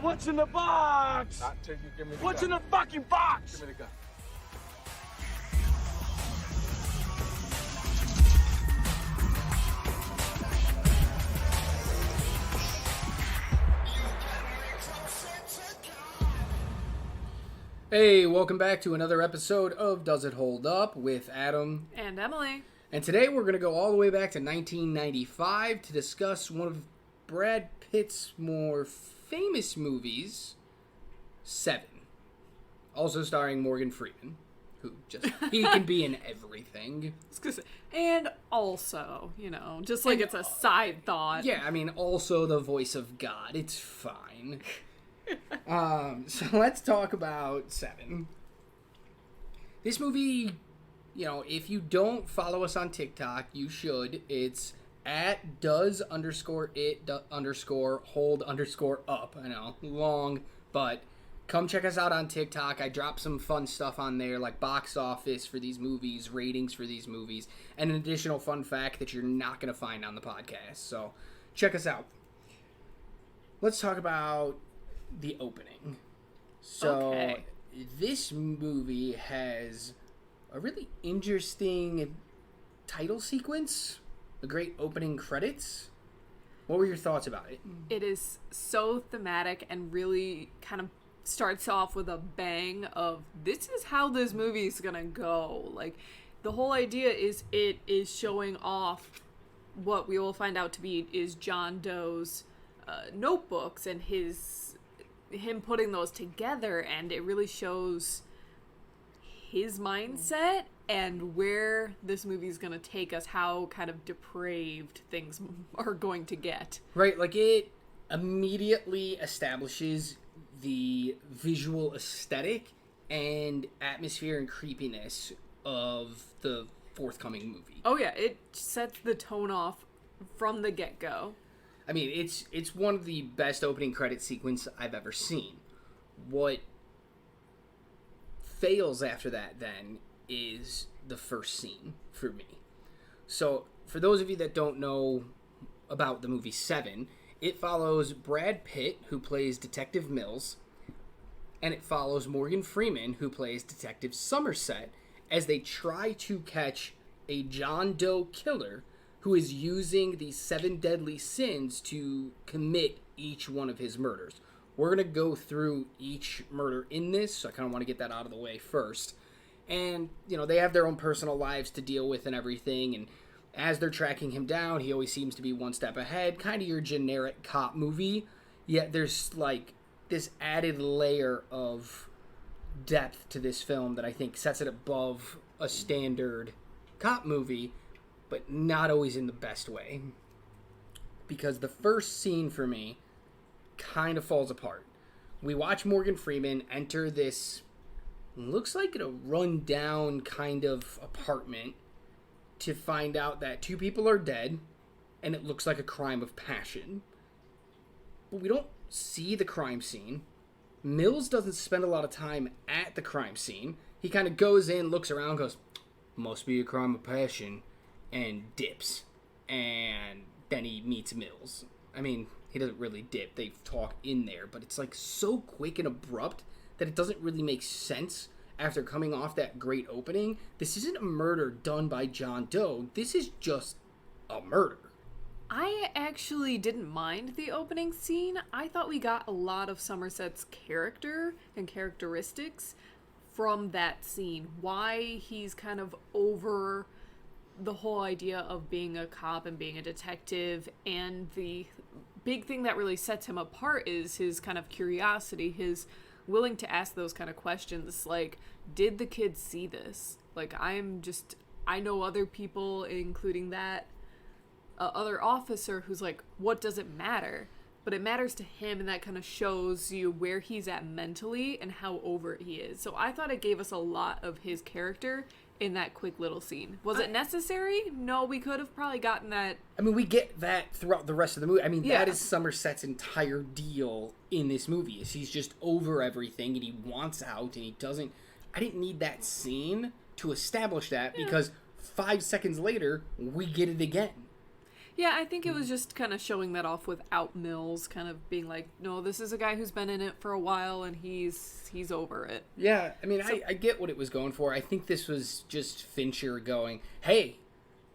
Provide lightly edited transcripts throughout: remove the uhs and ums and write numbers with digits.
What's in the box? Not till you give me the What's gun. in the fucking box? Give me the gun. Hey, welcome back to another episode of Does It Hold Up with Adam and Emily. And today we're going to go all the way back to 1995 to discuss one of Brad Pitt's more famous movies, Se7en. Also starring Morgan Freeman, who he can be in everything. And also, just like it's a side thought. Yeah, I mean, also the voice of God. It's fine. So let's talk about Se7en. This movie, if you don't follow us on TikTok, you should. It's at does_it_hold_up. I know, long, but come check us out on TikTok. I drop some fun stuff on there, like box office for these movies, ratings for these movies, and an additional fun fact that you're not going to find on the podcast. So check us out. Let's talk about the opening. So This movie has a really interesting title sequence, a great opening credits. What were your thoughts about it? It is so thematic and really kind of starts off with a bang of this is how this movie is gonna go. Like, the whole idea is it is showing off what we will find out to be is John Doe's notebooks and him putting those together, and it really shows his mindset and where this movie is going to take us, how kind of depraved things are going to get. Right, like it immediately establishes the visual aesthetic and atmosphere and creepiness of the forthcoming movie. Oh yeah, it sets the tone off from the get-go. I mean, it's one of the best opening credit sequence I've ever seen. What fails after that, then, is the first scene for me. So, for those of you that don't know about the movie Se7en, it follows Brad Pitt, who plays Detective Mills, and it follows Morgan Freeman, who plays Detective Somerset, as they try to catch a John Doe killer who is using the 7 deadly sins to commit each one of his murders. We're going to go through each murder in this, so I kind of want to get that out of the way first. And, they have their own personal lives to deal with and everything, and as they're tracking him down, he always seems to be one step ahead, kind of your generic cop movie, yet there's, like, this added layer of depth to this film that I think sets it above a standard cop movie, but not always in the best way. Because the first scene for me kind of falls apart. We watch Morgan Freeman enter this, looks like a run-down kind of apartment, to find out that 2 people are dead, and it looks like a crime of passion. But we don't see the crime scene. Mills doesn't spend a lot of time at the crime scene. He kind of goes in, looks around, goes, must be a crime of passion, and dips. And then he meets Mills. I mean, he doesn't really dip. They talk in there, but it's like so quick and abrupt that it doesn't really make sense after coming off that great opening. This isn't a murder done by John Doe. This is just a murder. I actually didn't mind the opening scene. I thought we got a lot of Somerset's character and characteristics from that scene. Why he's kind of over the whole idea of being a cop and being a detective, and the big thing that really sets him apart is his kind of curiosity, his willing to ask those kind of questions, like, did the kids see this? Like, I know other people, including that other officer, who's like, what does it matter? But it matters to him, and that kind of shows you where he's at mentally and how over he is. So I thought it gave us a lot of his character in that quick little scene. Was it necessary? No, we could have probably gotten that. I mean, we get that throughout the rest of the movie. I mean, that is Somerset's entire deal in this movie, is he's just over everything, and he wants out, and he doesn't... I didn't need that scene to establish that, because 5 seconds later, we get it again. Yeah, I think it was just kind of showing that off without Mills kind of being like, no, this is a guy who's been in it for a while and he's over it. Yeah, I mean, I get what it was going for. I think this was just Fincher going, hey,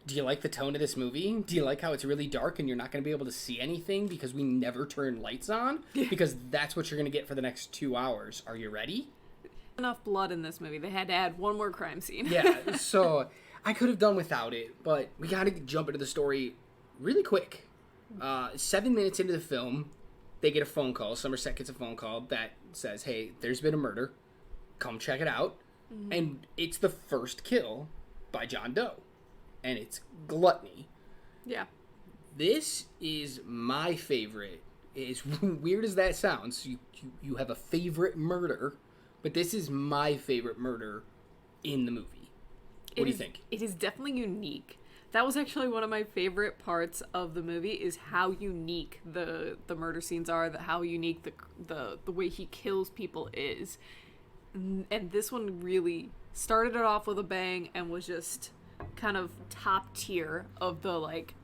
do you like the tone of this movie? Do you like how it's really dark and you're not going to be able to see anything because we never turn lights on? Because that's what you're going to get for the next 2 hours. Are you ready? Enough blood in this movie. They had to add one more crime scene. Yeah, so I could have done without it, but we got to jump into the story really quick. 7 minutes into the film, they get a phone call. Somerset gets a phone call that says, hey, there's been a murder. Come check it out. Mm-hmm. And it's the first kill by John Doe. And it's gluttony. Yeah. This is my favorite. As weird as that sounds, you have a favorite murder, but this is my favorite murder in the movie. What do you think? It is definitely unique. That was actually one of my favorite parts of the movie, is how unique the murder scenes are, how unique the way he kills people is. And this one really started it off with a bang and was just kind of top tier of the, like,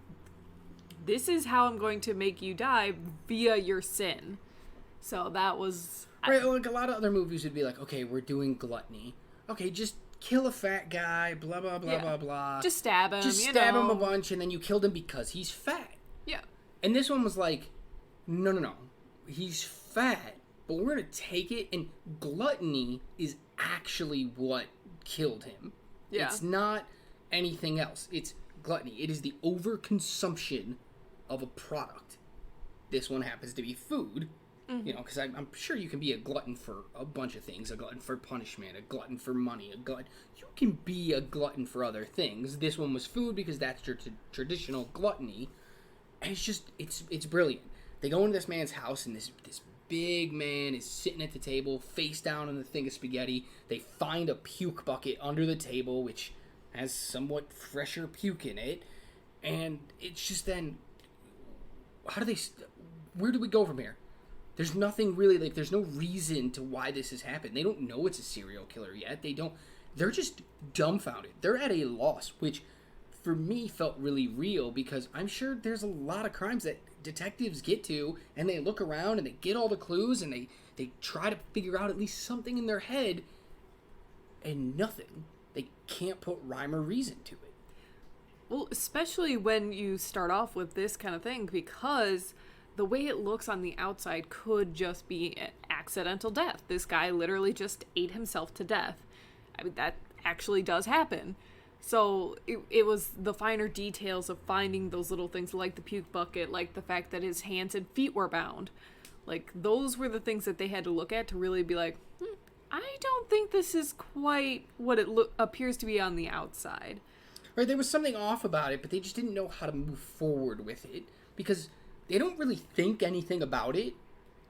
this is how I'm going to make you die via your sin. So that was... Right, like a lot of other movies would be like, okay, we're doing gluttony. Okay, just kill a fat guy, blah, blah, blah, blah, blah. Just stab him, Just stab him a bunch, and then you killed him because he's fat. Yeah. And this one was like, no. He's fat, but we're going to take it, and gluttony is actually what killed him. Yeah. It's not anything else. It's gluttony. It is the overconsumption of a product. This one happens to be food. Mm-hmm. You know, because I'm sure you can be a glutton for a bunch of things. A glutton for punishment, a glutton for money, a glutton. You can be a glutton for other things. This one was food because that's your traditional gluttony. And it's just, it's brilliant. They go into this man's house, and this big man is sitting at the table, face down on the thing of spaghetti. They find a puke bucket under the table, which has somewhat fresher puke in it. And it's just then, where do we go from here? There's nothing really, like, there's no reason to why this has happened. They don't know it's a serial killer yet. They're just dumbfounded. They're at a loss, which for me felt really real, because I'm sure there's a lot of crimes that detectives get to, and they look around and they get all the clues, and they try to figure out at least something in their head, and nothing. They can't put rhyme or reason to it. Well, especially when you start off with this kind of thing, because the way it looks on the outside could just be an accidental death. This guy literally just ate himself to death. I mean, that actually does happen. So it was the finer details of finding those little things, like the puke bucket, like the fact that his hands and feet were bound. Like, those were the things that they had to look at to really be like, I don't think this is quite what it appears to be on the outside. Right, there was something off about it, but they just didn't know how to move forward with it, because they don't really think anything about it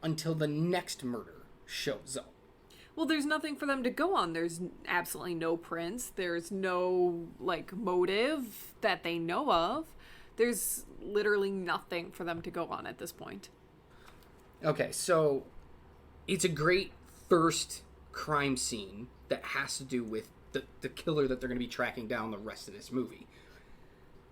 until the next murder shows up. Well, there's nothing for them to go on. There's absolutely no prints. There's no, like, motive that they know of. There's literally nothing for them to go on at this point. Okay, so it's a great first crime scene that has to do with the killer that they're going to be tracking down the rest of this movie.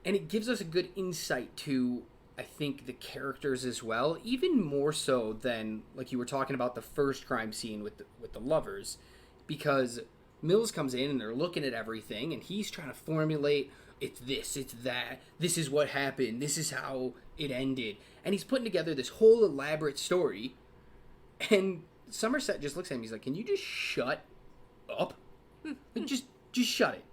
And it gives us a good insight to, I think, the characters as well, even more so than, like you were talking about, the first crime scene with the lovers, because Mills comes in and they're looking at everything, and he's trying to formulate, it's this, it's that, this is what happened, this is how it ended, and he's putting together this whole elaborate story, and Somerset just looks at him, he's like, can you just shut up? Like, just shut it.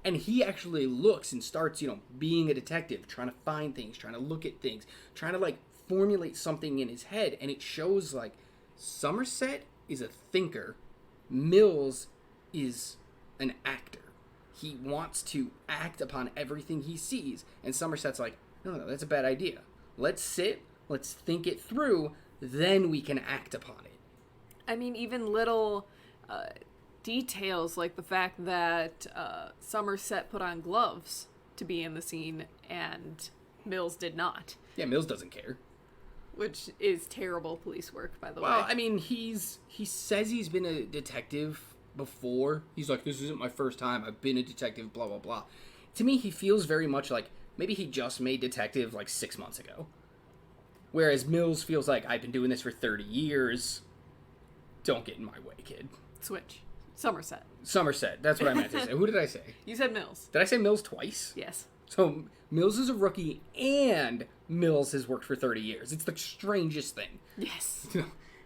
And he actually looks and starts, being a detective, trying to find things, trying to look at things, trying to, like, formulate something in his head. And it shows, like, Somerset is a thinker. Mills is an actor. He wants to act upon everything he sees. And Somerset's like, no, that's a bad idea. Let's sit, let's think it through, then we can act upon it. I mean, even little details like the fact that Somerset put on gloves to be in the scene and Mills did not. Yeah, Mills doesn't care. Which is terrible police work, by the way. Well, I mean, he says he's been a detective before. He's like, this isn't my first time. I've been a detective, blah, blah, blah. To me, he feels very much like, maybe he just made detective like 6 months ago. Whereas Mills feels like, I've been doing this for 30 years. Don't get in my way, kid. Switch. Somerset. Somerset. That's what I meant to say. Who did I say? You said Mills. Did I say Mills twice? Yes. So Mills is a rookie and Mills has worked for 30 years. It's the strangest thing. Yes.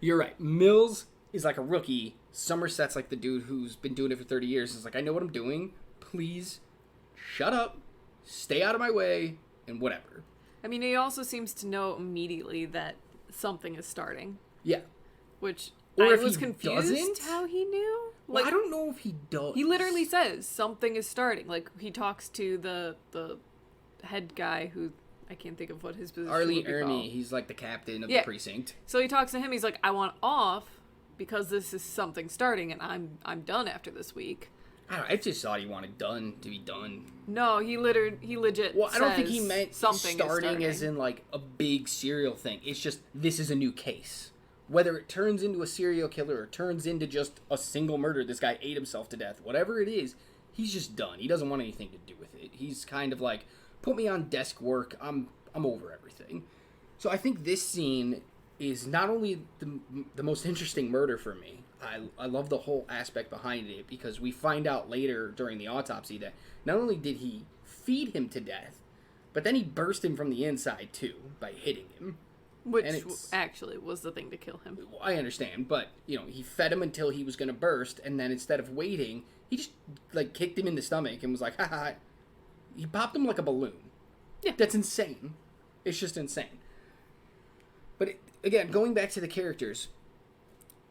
You're right. Mills is like a rookie. Somerset's like the dude who's been doing it for 30 years. It's like, I know what I'm doing. Please shut up, stay out of my way, and whatever. I mean, he also seems to know immediately that something is starting. Yeah. Which Or I if was he confused doesn't? how he knew. Well, I don't know if he does. He literally says something is starting. Like, he talks to the head guy who, I can't think of what his position Arlie would be Ernie, called. he's like the captain of the precinct. So he talks to him. He's like, I want off because this is something starting, and I'm done after this week. I just thought he wanted done to be done. No, he legit. Well, I don't think he says meant something starting as in like a big serial thing. It's just, this is a new case. Whether it turns into a serial killer or turns into just a single murder, this guy ate himself to death, whatever it is, he's just done. He doesn't want anything to do with it. He's kind of like, put me on desk work. I'm over everything. So I think this scene is not only the most interesting murder for me. I love the whole aspect behind it because we find out later during the autopsy that not only did he feed him to death, but then he burst him from the inside too by hitting him. Which actually was the thing to kill him. I understand, but, you know, he fed him until he was going to burst, and then instead of waiting, he just, like, kicked him in the stomach and was like, ha. He popped him like a balloon. Yeah. That's insane. It's just insane. But, again, going back to the characters,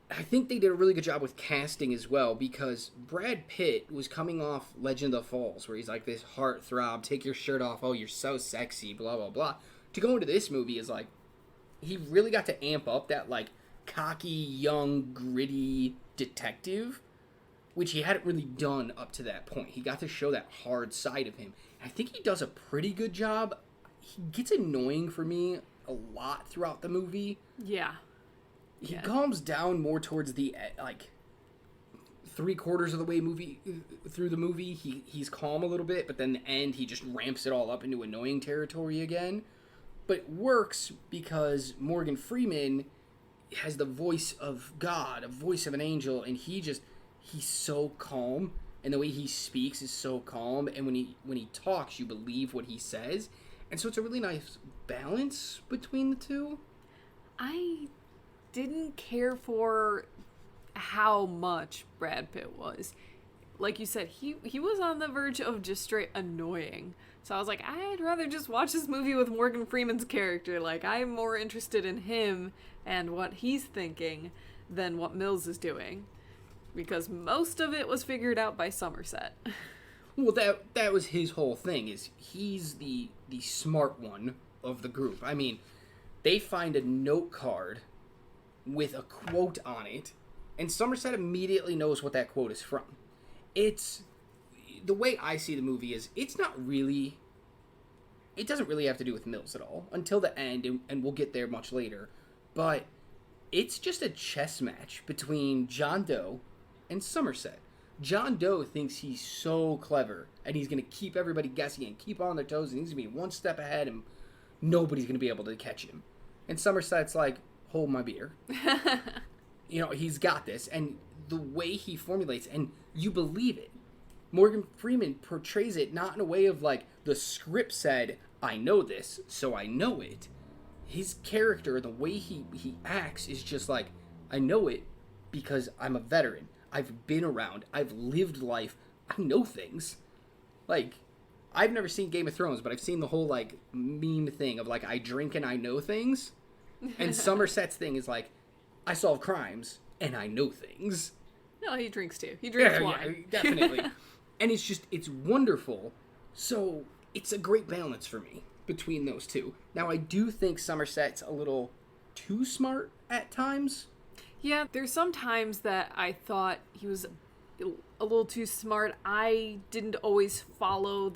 I think they did a really good job with casting as well, because Brad Pitt was coming off Legend of the Falls, where he's like this heartthrob, take your shirt off, oh, you're so sexy, blah, blah, blah. To go into this movie is like, he really got to amp up that, like, cocky, young, gritty detective, which he hadn't really done up to that point. He got to show that hard side of him. And I think he does a pretty good job. He gets annoying for me a lot throughout the movie. Yeah. He calms down more towards the, like, 3/4 of the way through the movie. He's calm a little bit, but then the end, he just ramps it all up into annoying territory again. But it works because Morgan Freeman has the voice of God, a voice of an angel, and he's so calm, and the way he speaks is so calm, and when he talks, you believe what he says, and so it's a really nice balance between the two. I didn't care for how much Brad Pitt was. Like you said, he was on the verge of just straight annoying. So I was like, I'd rather just watch this movie with Morgan Freeman's character. Like, I'm more interested in him and what he's thinking than what Mills is doing. Because most of it was figured out by Somerset. Well, that was his whole thing, is he's the smart one of the group. I mean, they find a note card with a quote on it, and Somerset immediately knows what that quote is from. It's... The way I see the movie is, it doesn't really have to do with Mills at all, until the end, and we'll get there much later, but it's just a chess match between John Doe and Somerset. John Doe thinks he's so clever, and he's going to keep everybody guessing and keep on their toes, and he's going to be one step ahead, and nobody's going to be able to catch him. And Somerset's like, hold my beer. You know, he's got this, and the way he formulates, and you believe it. Morgan Freeman portrays it not in a way of like, the script said, I know this, so I know it. His character, the way he acts is just like, I know it because I'm a veteran. I've been around. I've lived life. I know things. Like, I've never seen Game of Thrones, but I've seen the whole, like, meme thing of, like, I drink and I know things. And Somerset's thing is, like, I solve crimes and I know things. No, he drinks too. He drinks wine. Yeah, definitely. And it's wonderful. So, it's a great balance for me between those two. Now, I do think Somerset's a little too smart at times. Yeah, there's some times that I thought he was a little too smart. I didn't always follow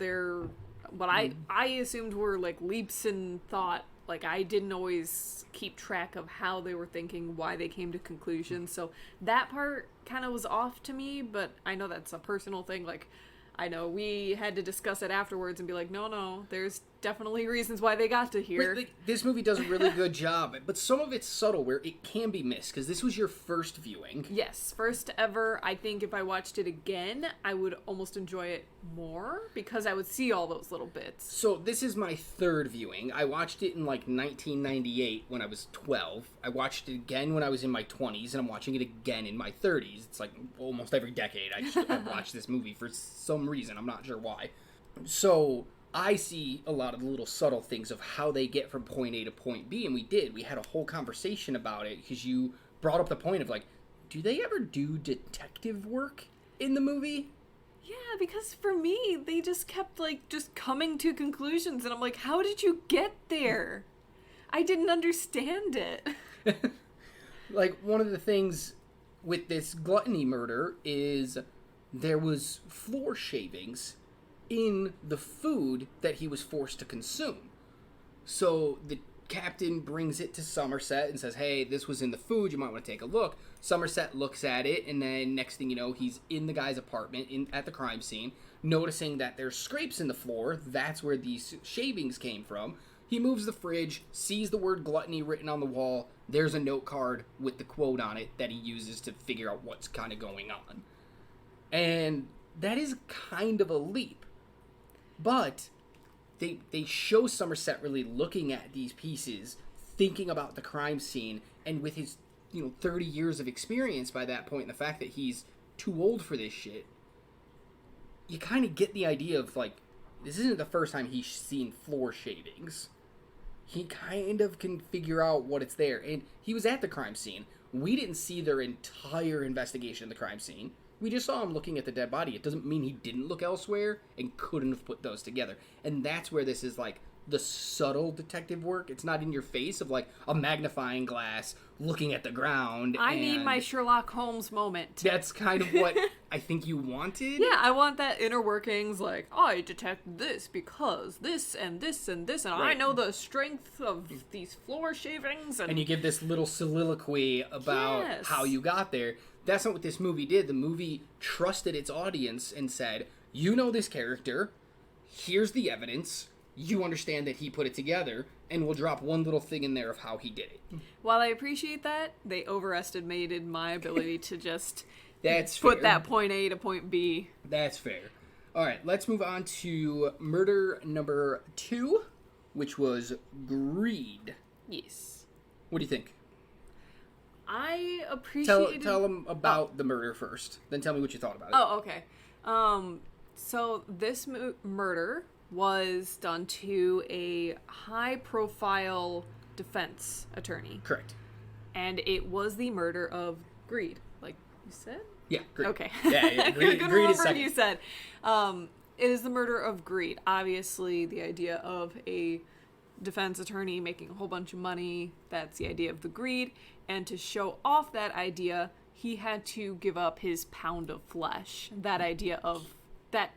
what I assumed were like leaps in thought. Like, I didn't always keep track of how they were thinking, why they came to conclusions. So that part kind of was off to me, but I know that's a personal thing. Like, I know we had to discuss it afterwards and be like, no, there's definitely reasons why they got to here. Like, this movie does a really good job, but some of it's subtle where it can be missed, because this was your first viewing. Yes, first ever. I think if I watched it again, I would almost enjoy it more, because I would see all those little bits. So this is my third viewing. I watched it in, like, 1998 when I was 12. I watched it again when I was in my 20s, and I'm watching it again in my 30s. It's like almost every decade I watch this movie for some reason. I'm not sure why. So I see a lot of the little subtle things of how they get from point A to point B, and we did. We had a whole conversation about it, because you brought up the point of, like, do they ever do detective work in the movie? Yeah, because for me, they just kept, like, just coming to conclusions, and I'm like, how did you get there? I didn't understand it. Like, one of the things with this gluttony murder is there was floor shavings in the food that he was forced to consume. So the captain brings it to Somerset and says, hey, this was in the food, you might want to take a look. Somerset looks at it, and then next thing you know, he's in the guy's apartment at the crime scene, noticing that there's scrapes in the floor. That's where these shavings came from. He moves the fridge, sees the word gluttony written on the wall. There's a note card with the quote on it that he uses to figure out what's kind of going on. And that is kind of a leap. But they show Somerset really looking at these pieces, thinking about the crime scene, and with his 30 years of experience by that point, and the fact that he's too old for this shit, you kind of get the idea of, like, this isn't the first time he's seen floor shavings. He kind of can figure out what it's there, and he was at the crime scene. We didn't see their entire investigation of the crime scene. We just saw him looking at the dead body. It doesn't mean he didn't look elsewhere and couldn't have put those together. And that's where this is, like, the subtle detective work. It's not in your face of, like, a magnifying glass looking at the ground. I need my Sherlock Holmes moment. That's kind of what I think you wanted. Yeah, I want that inner workings, like, I detect this because this and this and this, and right. I know the strength of these floor shavings. And you give this little soliloquy about how you got there. That's not what this movie did. The movie trusted its audience and said, you know this character, here's the evidence, you understand that he put it together, and we'll drop one little thing in there of how he did it. While I appreciate that, they overestimated my ability to just That's put fair. that point A to point B. That's fair. All right, let's move on to murder number 2, which was greed. Yes. What do you think? I appreciated... Tell them about the murder first, then tell me what you thought about it. Oh, okay. So this murder was done to a high-profile defense attorney. Correct. And it was the murder of greed, like you said? Yeah, greed. Okay. Yeah, Greed is second. You said. It is the murder of greed. Obviously, the idea of a defense attorney making a whole bunch of money, that's the idea of the greed. And to show off that idea, he had to give up his pound of flesh. That idea of that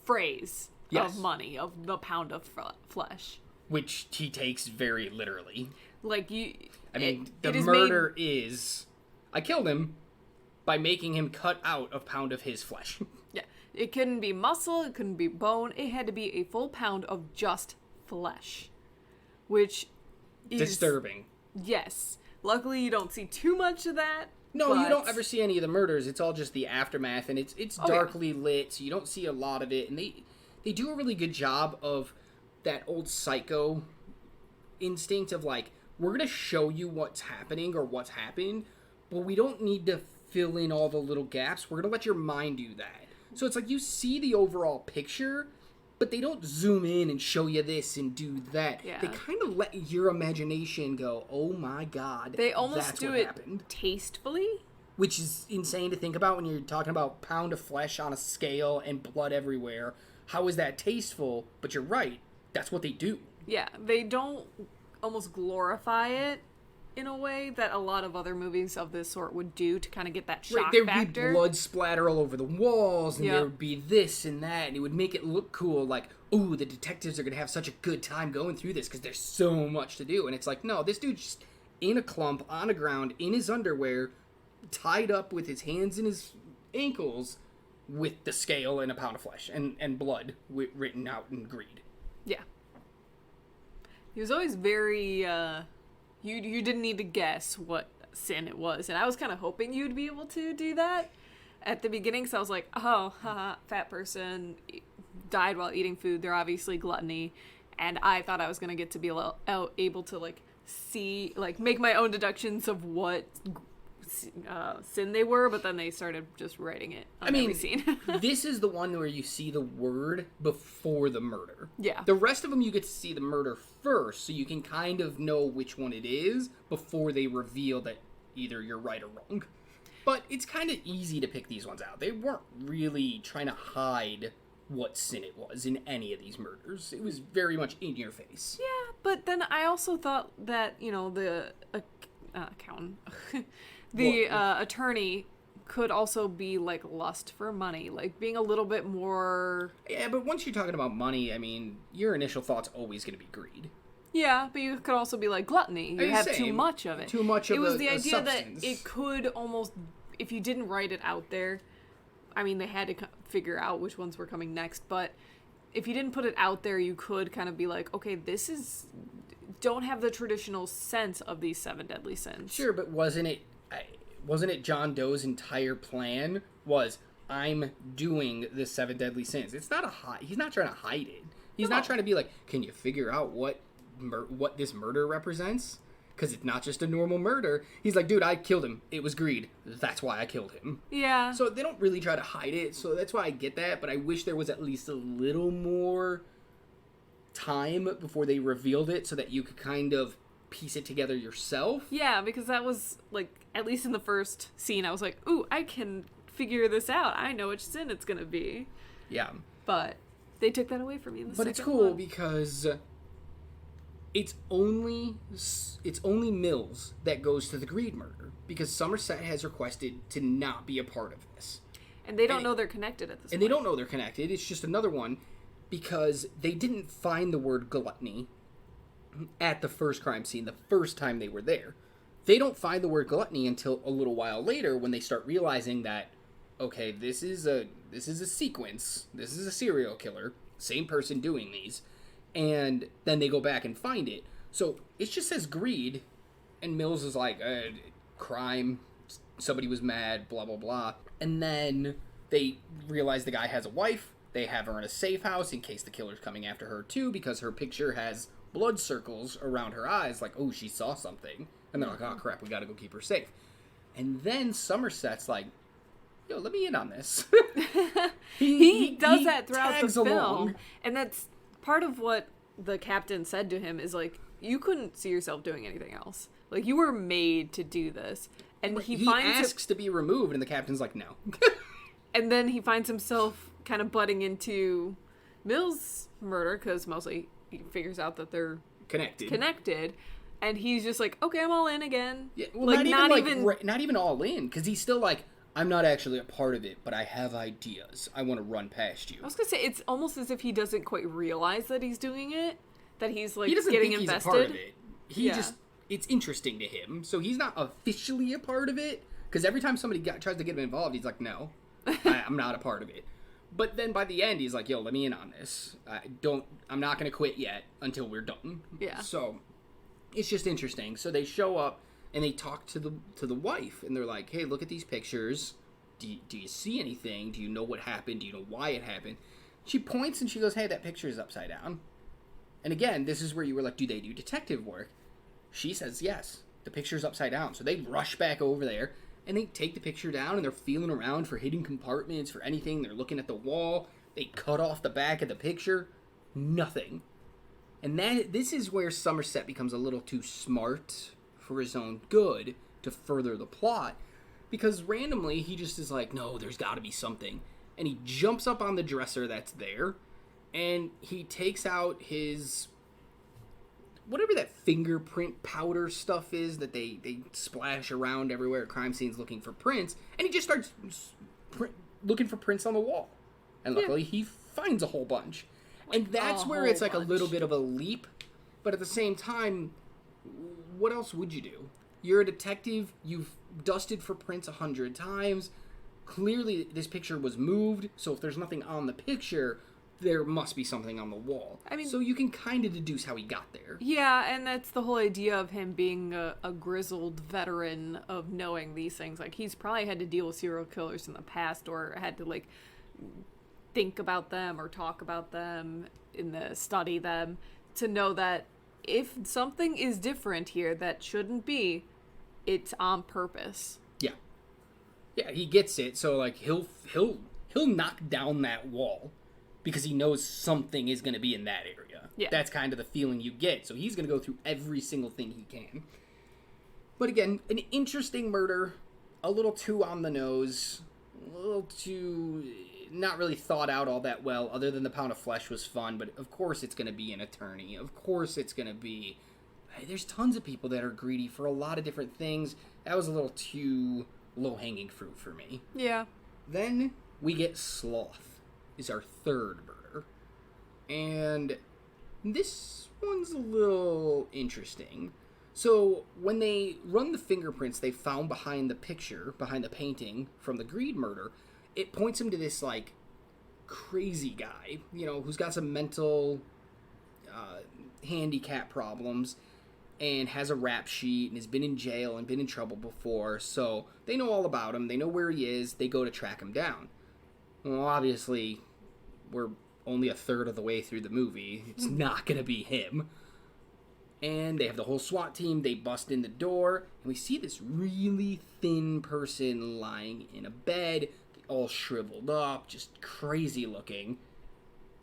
phrase of money, of the pound of flesh. Which he takes very literally. Like, you... I mean, the murder is... I killed him by making him cut out a pound of his flesh. Yeah. It couldn't be muscle, it couldn't be bone. It had to be a full pound of just flesh. Which is... disturbing. Yes. Luckily, you don't see too much of that. No, you don't ever see any of the murders. It's all just the aftermath, and it's darkly lit, so you don't see a lot of it. And they do a really good job of that old Psycho instinct of, like, we're going to show you what's happening or what's happened, but we don't need to fill in all the little gaps. We're going to let your mind do that. So it's like you see the overall picture, but they don't zoom in and show you this and do that. Yeah. They kind of let your imagination go, oh my god, they almost that's do what it happened. Tastefully. Which is insane to think about when you're talking about pound of flesh on a scale and blood everywhere. How is that tasteful? But you're right. That's what they do. Yeah, they don't almost glorify it in a way that a lot of other movies of this sort would do to kind of get that shock There'd factor. be blood splatter all over the walls, and there would be this and that, and it would make it look cool, like, ooh, the detectives are going to have such a good time going through this because there's so much to do. And it's like, no, this dude's just in a clump, on the ground, in his underwear, tied up with his hands in his ankles, with the scale and a pound of flesh and blood written out in greed. Yeah. He was always very, you didn't need to guess what sin it was. And I was kind of hoping you'd be able to do that at the beginning. So I was like, oh, haha, fat person died while eating food. They're obviously gluttony. And I thought I was going to get to be able to, like, see, like, make my own deductions of what sin they were, but then they started just writing it on every scene. This is the one where you see the word before the murder. Yeah. The rest of them you get to see the murder first, so you can kind of know which one it is before they reveal that either you're right or wrong. But it's kind of easy to pick these ones out. They weren't really trying to hide what sin it was in any of these murders. It was very much in your face. Yeah, but then I also thought that, you know, the accountant... attorney could also be, like, lust for money. Like, being a little bit more... Yeah, but once you're talking about money, I mean, your initial thought's always going to be greed. Yeah, but you could also be, like, gluttony. You have too much of it. Too much of it was the idea substance. that it could almost... If you didn't write it out there... I mean, they had to figure out which ones were coming next, but if you didn't put it out there, you could kind of be like, okay, this is... Don't have the traditional sense of these 7 deadly sins. Sure, but wasn't it John Doe's entire plan was, I'm doing the 7 deadly sins? It's not he's not trying to hide it. He's not trying to be like, can you figure out what this murder represents? Because it's not just a normal murder. He's like, dude, I killed him. It was greed. That's why I killed him. Yeah. So they don't really try to hide it. So that's why I get that. But I wish there was at least a little more time before they revealed it so that you could kind of piece it together yourself. Yeah, because that was, like, at least in the first scene, I was like, ooh, I can figure this out. I know which sin it's gonna be. Yeah. But they took that away from me in the second one. But it's cool because it's only Mills that goes to the greed murder because Somerset has requested to not be a part of this. And they don't know they're connected at this point. And they don't know they're connected. It's just another one because they didn't find the word gluttony at the first crime scene the first time they were there. They don't find the word gluttony until a little while later when they start realizing that, okay, this is a sequence. This is a serial killer. Same person doing these. And then they go back and find it. So it just says greed. And Mills is like, crime. Somebody was mad, blah, blah, blah. And then they realize the guy has a wife. They have her in a safe house in case the killer's coming after her too because her picture has blood circles around her eyes, like, oh, she saw something. And they're like, oh, crap, we gotta go keep her safe. And then Somerset's like, yo, let me in on this. he does that throughout the film. Along. And that's part of what the captain said to him is, like, you couldn't see yourself doing anything else. Like, you were made to do this. And he asks to be removed, and the captain's like, no. And then he finds himself kind of butting into Mills' murder, because mostly he figures out that they're connected, and he's just like, okay, I'm all in again. Yeah, well, like, not even all in, because he's still like, I'm not actually a part of it, but I have ideas. I want to run past you. I was gonna say, it's almost as if he doesn't quite realize that he's doing it, that he's like he doesn't getting think invested. He's a part of it. He just, it's interesting to him, so he's not officially a part of it. Because every time somebody tries to get him involved, he's like, no, I'm not a part of it. But then by the end, he's like, yo, let me in on this. I'm not going to quit yet until we're done. Yeah. So it's just interesting. So they show up and they talk to the wife and they're like, hey, look at these pictures. Do you see anything? Do you know what happened? Do you know why it happened? She points and she goes, hey, that picture is upside down. And again, this is where you were like, do they do detective work? She says, yes, the picture's upside down. So they rush back over there. And they take the picture down, and they're feeling around for hidden compartments, for anything. They're looking at the wall. They cut off the back of the picture. Nothing. And this is where Somerset becomes a little too smart for his own good to further the plot. Because randomly, he just is like, no, there's got to be something. And he jumps up on the dresser that's there, and he takes out his... whatever that fingerprint powder stuff is that they splash around everywhere at crime scenes looking for prints, and he just starts looking for prints on the wall. And luckily, he finds a whole bunch. And that's where it's like a little bit of a leap, but at the same time, what else would you do? You're a detective, you've dusted for prints 100 times, clearly this picture was moved, so if there's nothing on the picture, there must be something on the wall. I mean, so you can kind of deduce how he got there. Yeah, and that's the whole idea of him being a grizzled veteran of knowing these things. Like, he's probably had to deal with serial killers in the past, or had to, like, think about them or talk about them, study them, to know that if something is different here that shouldn't be, it's on purpose. Yeah. Yeah, he gets it, so, like, he'll knock down that wall because he knows something is going to be in that area. Yeah. That's kind of the feeling you get. So he's going to go through every single thing he can. But again, an interesting murder. A little too on the nose. A little too not really thought out all that well, other than the pound of flesh was fun. But of course it's going to be an attorney. Of course it's going to be... Hey, there's tons of people that are greedy for a lot of different things. That was a little too low-hanging fruit for me. Yeah. Then we get Sloth. Is our third murder. And this one's a little interesting. So when they run the fingerprints they found behind the picture, behind the painting from the Greed murder, it points him to this, like, crazy guy, you know, who's got some mental handicap problems and has a rap sheet and has been in jail and been in trouble before. So they know all about him. They know where he is. They go to track him down. Well, obviously, we're only a third of the way through the movie. It's not going to be him. And they have the whole SWAT team. They bust in the door. And we see this really thin person lying in a bed, all shriveled up, just crazy looking.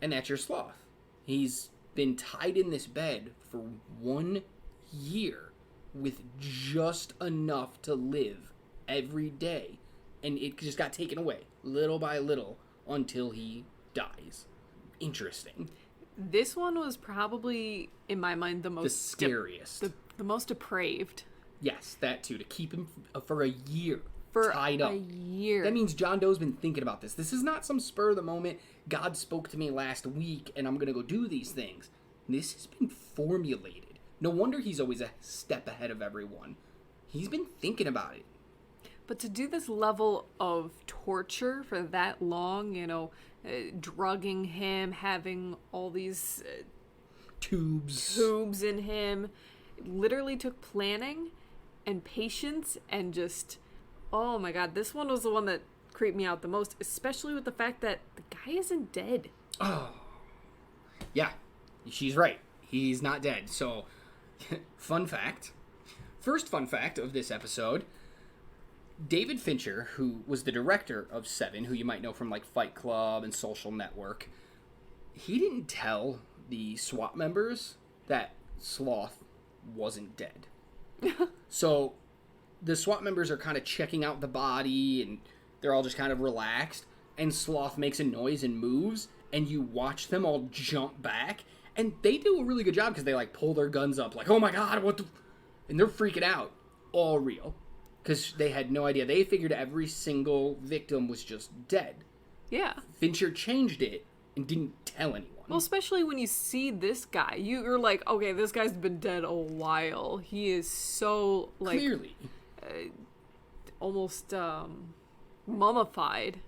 And that's your Sloth. He's been tied in this bed for 1 year with just enough to live every day. And it just got taken away, little by little, until he dies. Interesting. This one was probably, in my mind, the most... The scariest. The most depraved. Yes, that too. To keep him for a year tied up. For a year. That means John Doe's been thinking about this. This is not some spur of the moment, God spoke to me last week, and I'm going to go do these things. This has been formulated. No wonder he's always a step ahead of everyone. He's been thinking about it. But to do this level of torture for that long, you know, drugging him, having all these tubes in him, it literally took planning and patience and just, oh my god, this one was the one that creeped me out the most, especially with the fact that the guy isn't dead. Oh. Yeah, she's right. He's not dead. So, fun fact. First fun fact of this episode... David Fincher, who was the director of Se7en, who you might know from like Fight Club and Social Network, he didn't tell the SWAT members that Sloth wasn't dead. So the SWAT members are kind of checking out the body and they're all just kind of relaxed, and Sloth makes a noise and moves, and you watch them all jump back, and they do a really good job because they like pull their guns up like, oh my god, what the... And they're freaking out. All real. Because they had no idea. They figured every single victim was just dead. Yeah. Fincher changed it and didn't tell anyone. Well, especially when you see this guy. You're like, okay, this guy's been dead a while. He is so, like... Clearly. Almost, mummified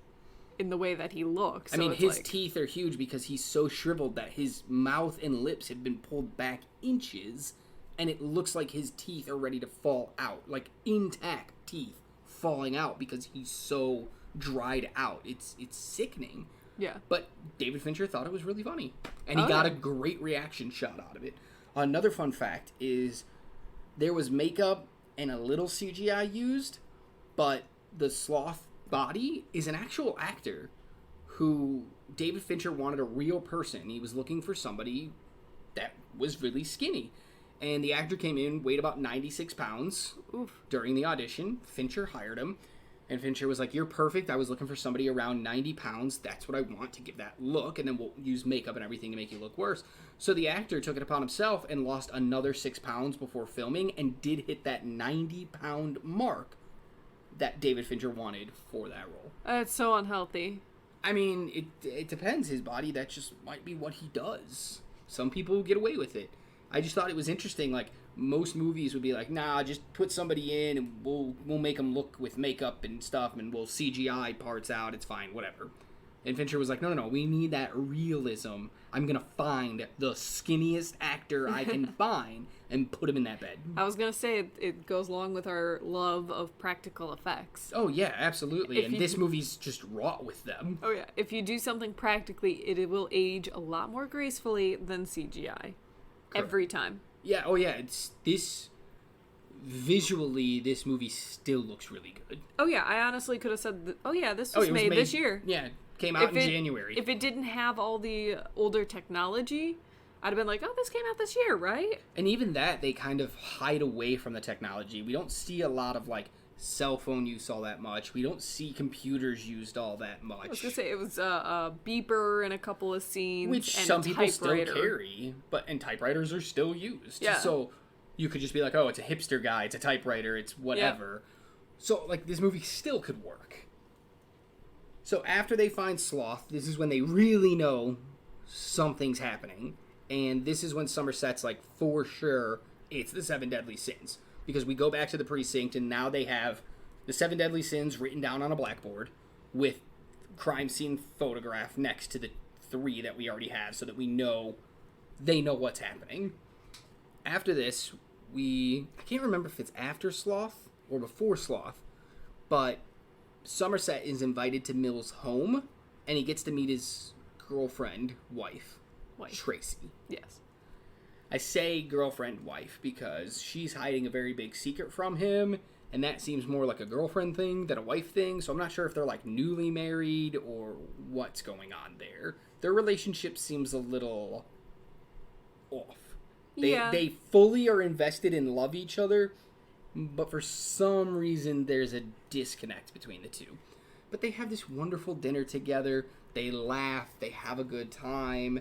in the way that he looks. So I mean, his teeth are huge because he's so shriveled that his mouth and lips have been pulled back inches... And it looks like his teeth are ready to fall out. Like, intact teeth falling out because he's so dried out. It's sickening. Yeah. But David Fincher thought it was really funny. And he got a great reaction shot out of it. Another fun fact is there was makeup and a little CGI used, but the Sloth body is an actual actor who David Fincher wanted a real person. He was looking for somebody that was really skinny. And the actor came in, weighed about 96 pounds. Oof. During the audition. Fincher hired him. And Fincher was like, you're perfect. I was looking for somebody around 90 pounds. That's what I want to give that look. And then we'll use makeup and everything to make you look worse. So the actor took it upon himself and lost another 6 pounds before filming and did hit that 90-pound mark that David Fincher wanted for that role. That's so unhealthy. I mean, it depends. His body, that just might be what he does. Some people get away with it. I just thought it was interesting, like, most movies would be like, nah, just put somebody in and we'll make them look with makeup and stuff and we'll CGI parts out. It's fine, whatever. And Fincher was like, no, we need that realism. I'm going to find the skinniest actor I can find and put him in that bed. I was going to say, it goes along with our love of practical effects. Oh, yeah, absolutely. And this movie's just wrought with them. Oh, yeah. If you do something practically, it will age a lot more gracefully than CGI. Correct. Every time. Yeah, oh, yeah. Visually, this movie still looks really good. Oh, yeah. I honestly could have said, this was made this year. Yeah. Came out in January. If it didn't have all the older technology, I'd have been like, oh, this came out this year, right? And even that, they kind of hide away from the technology. We don't see a lot of, like, cell phone use all that much. We don't see computers used all that much. I was going to say, it was a beeper in a couple of scenes. Which and some people still carry, and typewriters are still used. Yeah. So you could just be like, oh, it's a hipster guy, it's a typewriter, it's whatever. Yeah. So, like, this movie still could work. So after they find Sloth, this is when they really know something's happening. And this is when Somerset's like, for sure, it's the 7 deadly sins. Because we go back to the precinct, and now they have the 7 deadly sins written down on a blackboard with crime scene photograph next to the 3 that we already have, so that they know what's happening. After this, I can't remember if it's after Sloth or before Sloth, but Somerset is invited to Mill's home, and he gets to meet his wife, Tracy. Yes. I say girlfriend, wife, because she's hiding a very big secret from him, and that seems more like a girlfriend thing than a wife thing, so I'm not sure if they're, like, newly married or what's going on there. Their relationship seems a little off. They fully are invested and love each other, but for some reason, there's a disconnect between the two. But they have this wonderful dinner together. They laugh. They have a good time.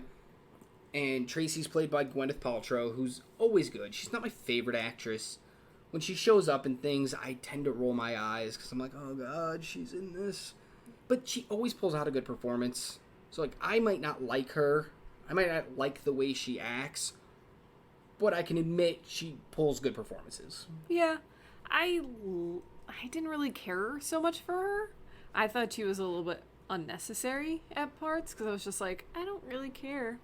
And Tracy's played by Gwyneth Paltrow, who's always good. She's not my favorite actress. When she shows up in things, I tend to roll my eyes because I'm like, oh, God, she's in this. But she always pulls out a good performance. So, like, I might not like her. I might not like the way she acts. But I can admit she pulls good performances. Yeah, I didn't really care so much for her. I thought she was a little bit unnecessary at parts because I was just like, I don't really care.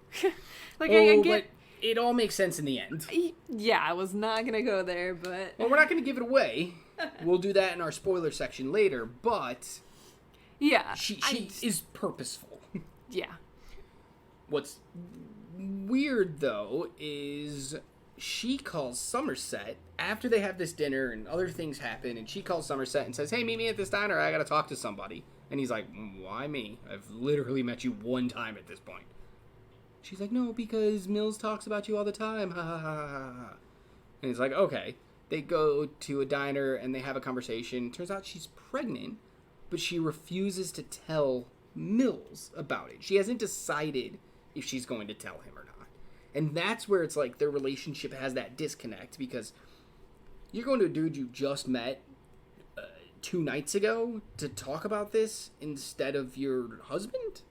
But it all makes sense in the end. Yeah, I was not gonna go there, but well, we're not gonna give it away. We'll do that in our spoiler section later. But yeah, she is purposeful. Yeah. What's weird, though, is she calls Somerset after they have this dinner and other things happen, and she calls Somerset and says, hey, meet me at this diner, I gotta talk to somebody. And he's like, why me? I've literally met you one time at this point. She's like, no, because Mills talks about you all the time, ha ha ha ha ha. And he's like, okay. They go to a diner and they have a conversation. Turns out she's pregnant, but she refuses to tell Mills about it. She hasn't decided if she's going to tell him or not. And that's where it's like their relationship has that disconnect, because you're going to a dude you just met 2 nights ago to talk about this instead of your husband?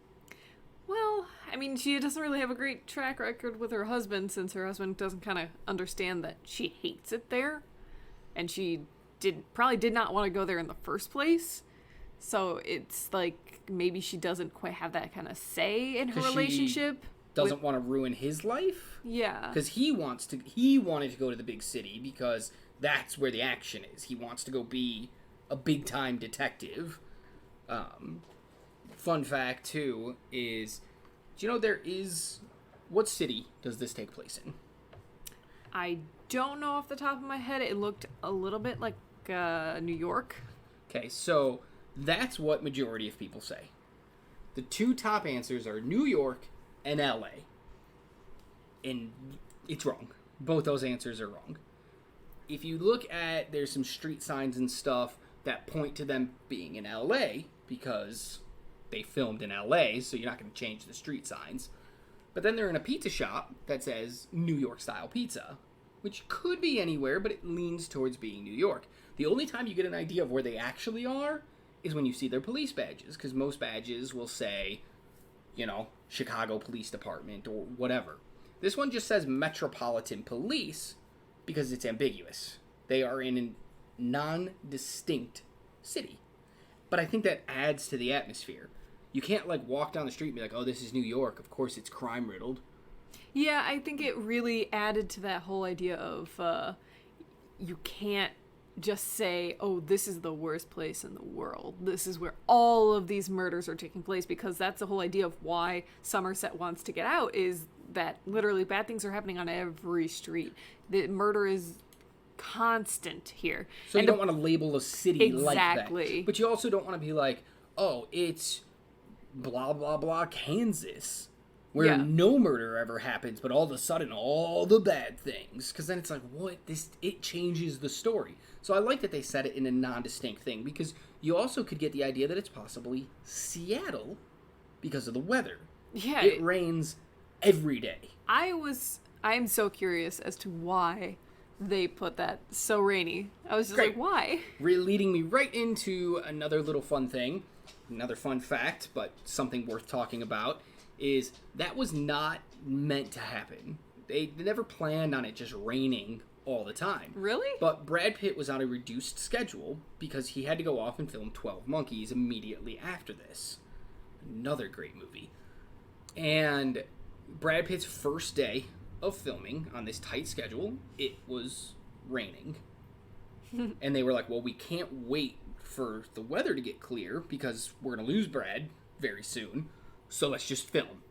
Well, I mean, she doesn't really have a great track record with her husband, since her husband doesn't kind of understand that she hates it there. And she probably did not want to go there in the first place. So it's like maybe she doesn't quite have that kind of say in her relationship. Doesn't want to ruin his life? Yeah. Because he wanted to go to the big city because that's where the action is. He wants to go be a big-time detective. Fun fact, too, is, do you know what city does this take place in? I don't know off the top of my head. It looked a little bit like New York. Okay, so that's what majority of people say. The 2 top answers are New York and LA. And it's wrong. Both those answers are wrong. If you look at, there's some street signs and stuff that point to them being in LA, because they filmed in LA, so you're not going to change the street signs. But then they're in a pizza shop that says New York style pizza, which could be anywhere, but it leans towards being New York. The only time you get an idea of where they actually are is when you see their police badges, because most badges will say, Chicago Police Department or whatever. This one just says Metropolitan Police, because it's ambiguous. They are in a non-distinct city. But I think that adds to the atmosphere. You can't, like, walk down the street and be like, oh, this is New York. Of course it's crime-riddled. Yeah, I think it really added to that whole idea of you can't just say, oh, this is the worst place in the world. This is where all of these murders are taking place, because that's the whole idea of why Somerset wants to get out, is that literally bad things are happening on every street. The murder is constant here. So you don't want to label a city like that. Exactly. But you also don't want to be like, oh, it's blah, blah, blah, Kansas, where no murder ever happens, but all of a sudden all the bad things. Because then it's like, what? It changes the story. So I like that they said it in a non-distinct thing, because you also could get the idea that it's possibly Seattle because of the weather. Yeah. It rains every day. I'm so curious as to why they put that so rainy. I was just like, why? Leading me right into another little fun thing, another fun fact, but something worth talking about, is that was not meant to happen. They never planned on it just raining all the time. Really? But Brad Pitt was on a reduced schedule because he had to go off and film 12 Monkeys immediately after this. Another great movie. And Brad Pitt's first day of filming on this tight schedule, it was raining. And they were like, well, we can't wait for the weather to get clear because we're going to lose Brad very soon. So let's just film.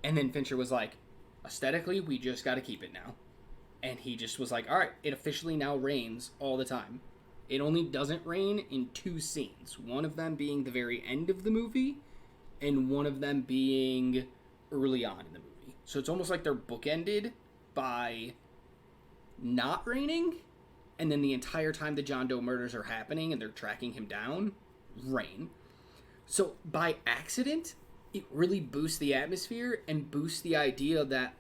And then Fincher was like, aesthetically, we just got to keep it now. And he just was like, all right, it officially now rains all the time. It only doesn't rain in 2 scenes. One of them being the very end of the movie, and one of them being early on in the movie. So it's almost like they're bookended by not raining, and then the entire time the John Doe murders are happening and they're tracking him down, rain. So by accident, it really boosts the atmosphere and boosts the idea that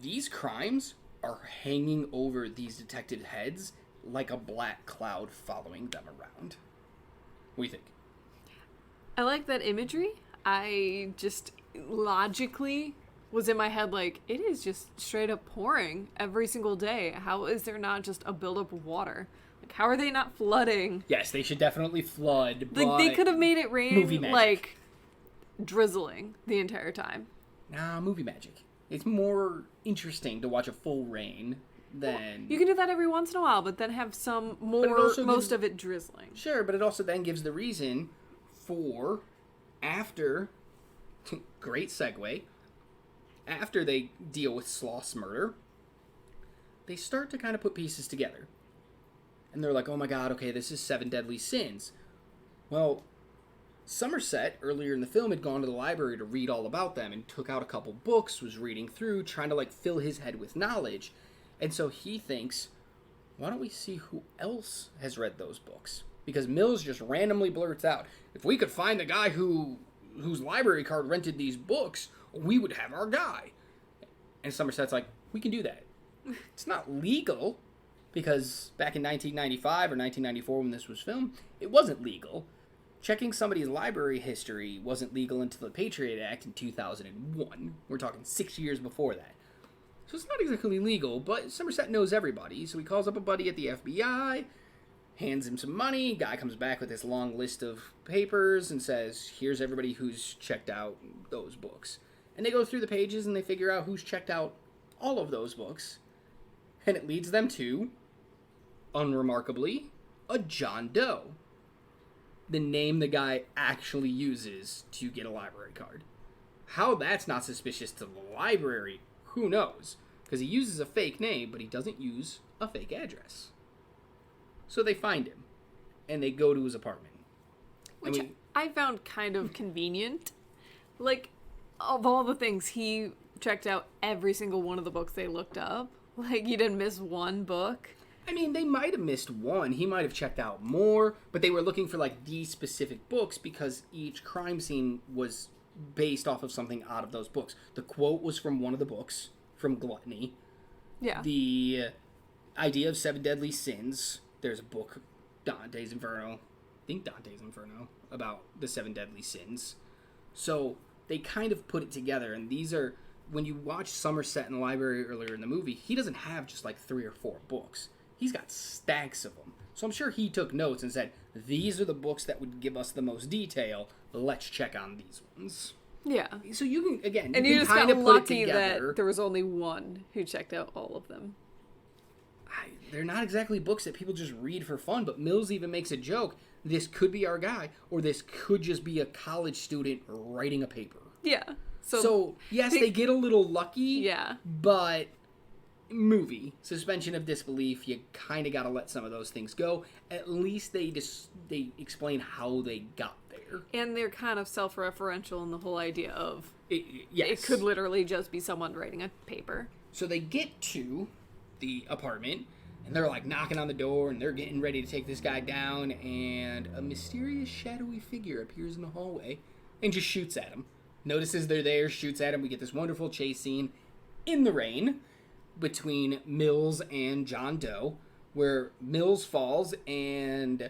these crimes are hanging over these detectives' heads like a black cloud following them around. What do you think? I like that imagery. I just logically was in my head like, it is just straight up pouring every single day. How is there not just a buildup of water? Like, how are they not flooding? Yes, they should definitely flood, but Like, they could have made it rain, movie magic. like, drizzling the entire time. Nah, movie magic. It's more interesting to watch a full rain than... You can do that every once in a while, but then have some more, most of it drizzling. Sure, but it also then gives the reason for, after, great segue, after they deal with Sloth's murder, they start to kind of put pieces together. And they're like, oh my god, okay, this is 7 deadly sins. Well, Somerset, earlier in the film, had gone to the library to read all about them and took out a couple books, was reading through, trying to, like, fill his head with knowledge. And so he thinks, why don't we see who else has read those books? Because Mills just randomly blurts out, if we could find the guy whose library card rented these books, we would have our guy. And Somerset's like, we can do that. It's not legal, because back in 1995 or 1994 when this was filmed, it wasn't legal. Checking somebody's library history wasn't legal until the Patriot Act in 2001. We're talking 6 years before that. So it's not exactly legal, but Somerset knows everybody, so he calls up a buddy at the FBI, hands him some money, guy comes back with this long list of papers and says, here's everybody who's checked out those books. And they go through the pages and they figure out who's checked out all of those books. And it leads them to, unremarkably, a John Doe. The name the guy actually uses to get a library card. How that's not suspicious to the library, who knows? Because he uses a fake name, but he doesn't use a fake address. So they find him, and they go to his apartment. Which I found kind of convenient. Like, of all the things, he checked out every single one of the books they looked up. Like, you didn't miss one book. I mean, they might have missed one. He might have checked out more, but they were looking for, like, these specific books because each crime scene was based off of something out of those books. The quote was from one of the books, from Gluttony. Yeah. The idea of 7 deadly sins, there's a book, Dante's Inferno, about the 7 deadly sins. So they kind of put it together, and these are when you watch Somerset in the library earlier in the movie, he doesn't have just like 3 or 4 books. He's got stacks of them. So I'm sure he took notes and said, these are the books that would give us the most detail. Let's check on these ones. Yeah. So you can, again, And you you can just kind got of put it lucky together. that there was only one who checked out all of them. They're not exactly books that people just read for fun, but Mills even makes a joke. This could be our guy, or this could just be a college student writing a paper. Yeah. So yes, they get a little lucky. Yeah. But movie suspension of disbelief, you kind of got to let some of those things go. At least they explain how they got there. And they're kind of self-referential in the whole idea of Yes. it could literally just be someone writing a paper. So they get to the apartment, and they're like knocking on the door, and they're getting ready to take this guy down, and a mysterious shadowy figure appears in the hallway and just shoots at him. Notices they're there, shoots at him. We get this wonderful chase scene in the rain between Mills and John Doe, where Mills falls and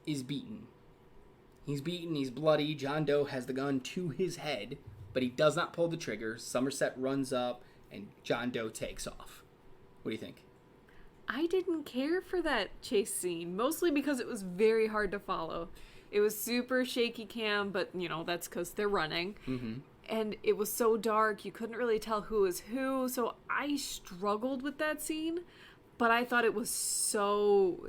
is beaten. He's beaten, he's bloody. John Doe has the gun to his head, but he does not pull the trigger. Somerset runs up, and John Doe takes off. What do you think? I didn't care for that chase scene, mostly because it was very hard to follow. It was super shaky cam, but, that's because they're running. Mm-hmm. And it was so dark, you couldn't really tell who was who, so I struggled with that scene. But I thought it was so...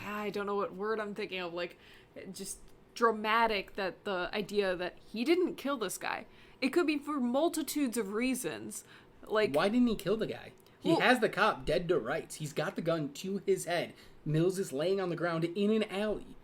I don't know what word I'm thinking of, just dramatic, that the idea that he didn't kill this guy. It could be for multitudes of reasons. Why didn't he kill the guy? He has the cop dead to rights. He's got the gun to his head. Mills is laying on the ground in an alley.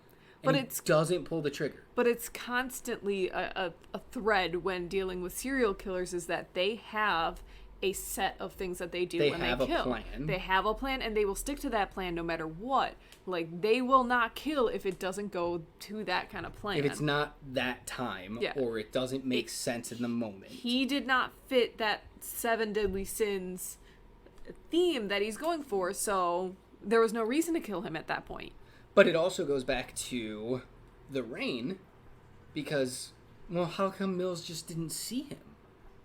And he doesn't pull the trigger. But it's constantly a thread when dealing with serial killers is that they have a set of things that they do when they kill. They have a plan. They have a plan, and they will stick to that plan no matter what. They will not kill if it doesn't go to that kind of plan. If it's not that time, Yeah. or it doesn't make sense in the moment. He did not fit that 7 deadly sins theme that he's going for, so there was no reason to kill him at that point. But it also goes back to the rain, because, how come Mills just didn't see him?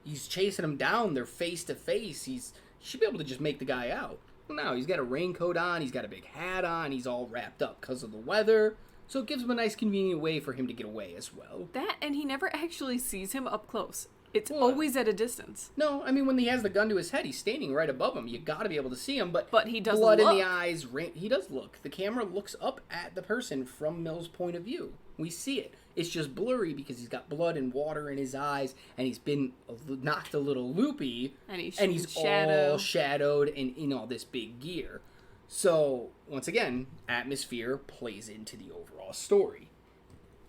He's chasing him down, they're face to face, he should be able to just make the guy out. Well, no, he's got a raincoat on, he's got a big hat on, he's all wrapped up because of the weather, so it gives him a nice convenient way for him to get away as well. That, and he never actually sees him up close. It's always at a distance. No, I mean, when he has the gun to his head, he's standing right above him. You gotta be able to see him, but he doesn't blood look. in the eyes, he does look. The camera looks up at the person from Mills' point of view. We see it. It's just blurry because he's got blood and water in his eyes, and he's been knocked a little loopy, and he's all shadowed and in all this big gear. So, once again, atmosphere plays into the overall story.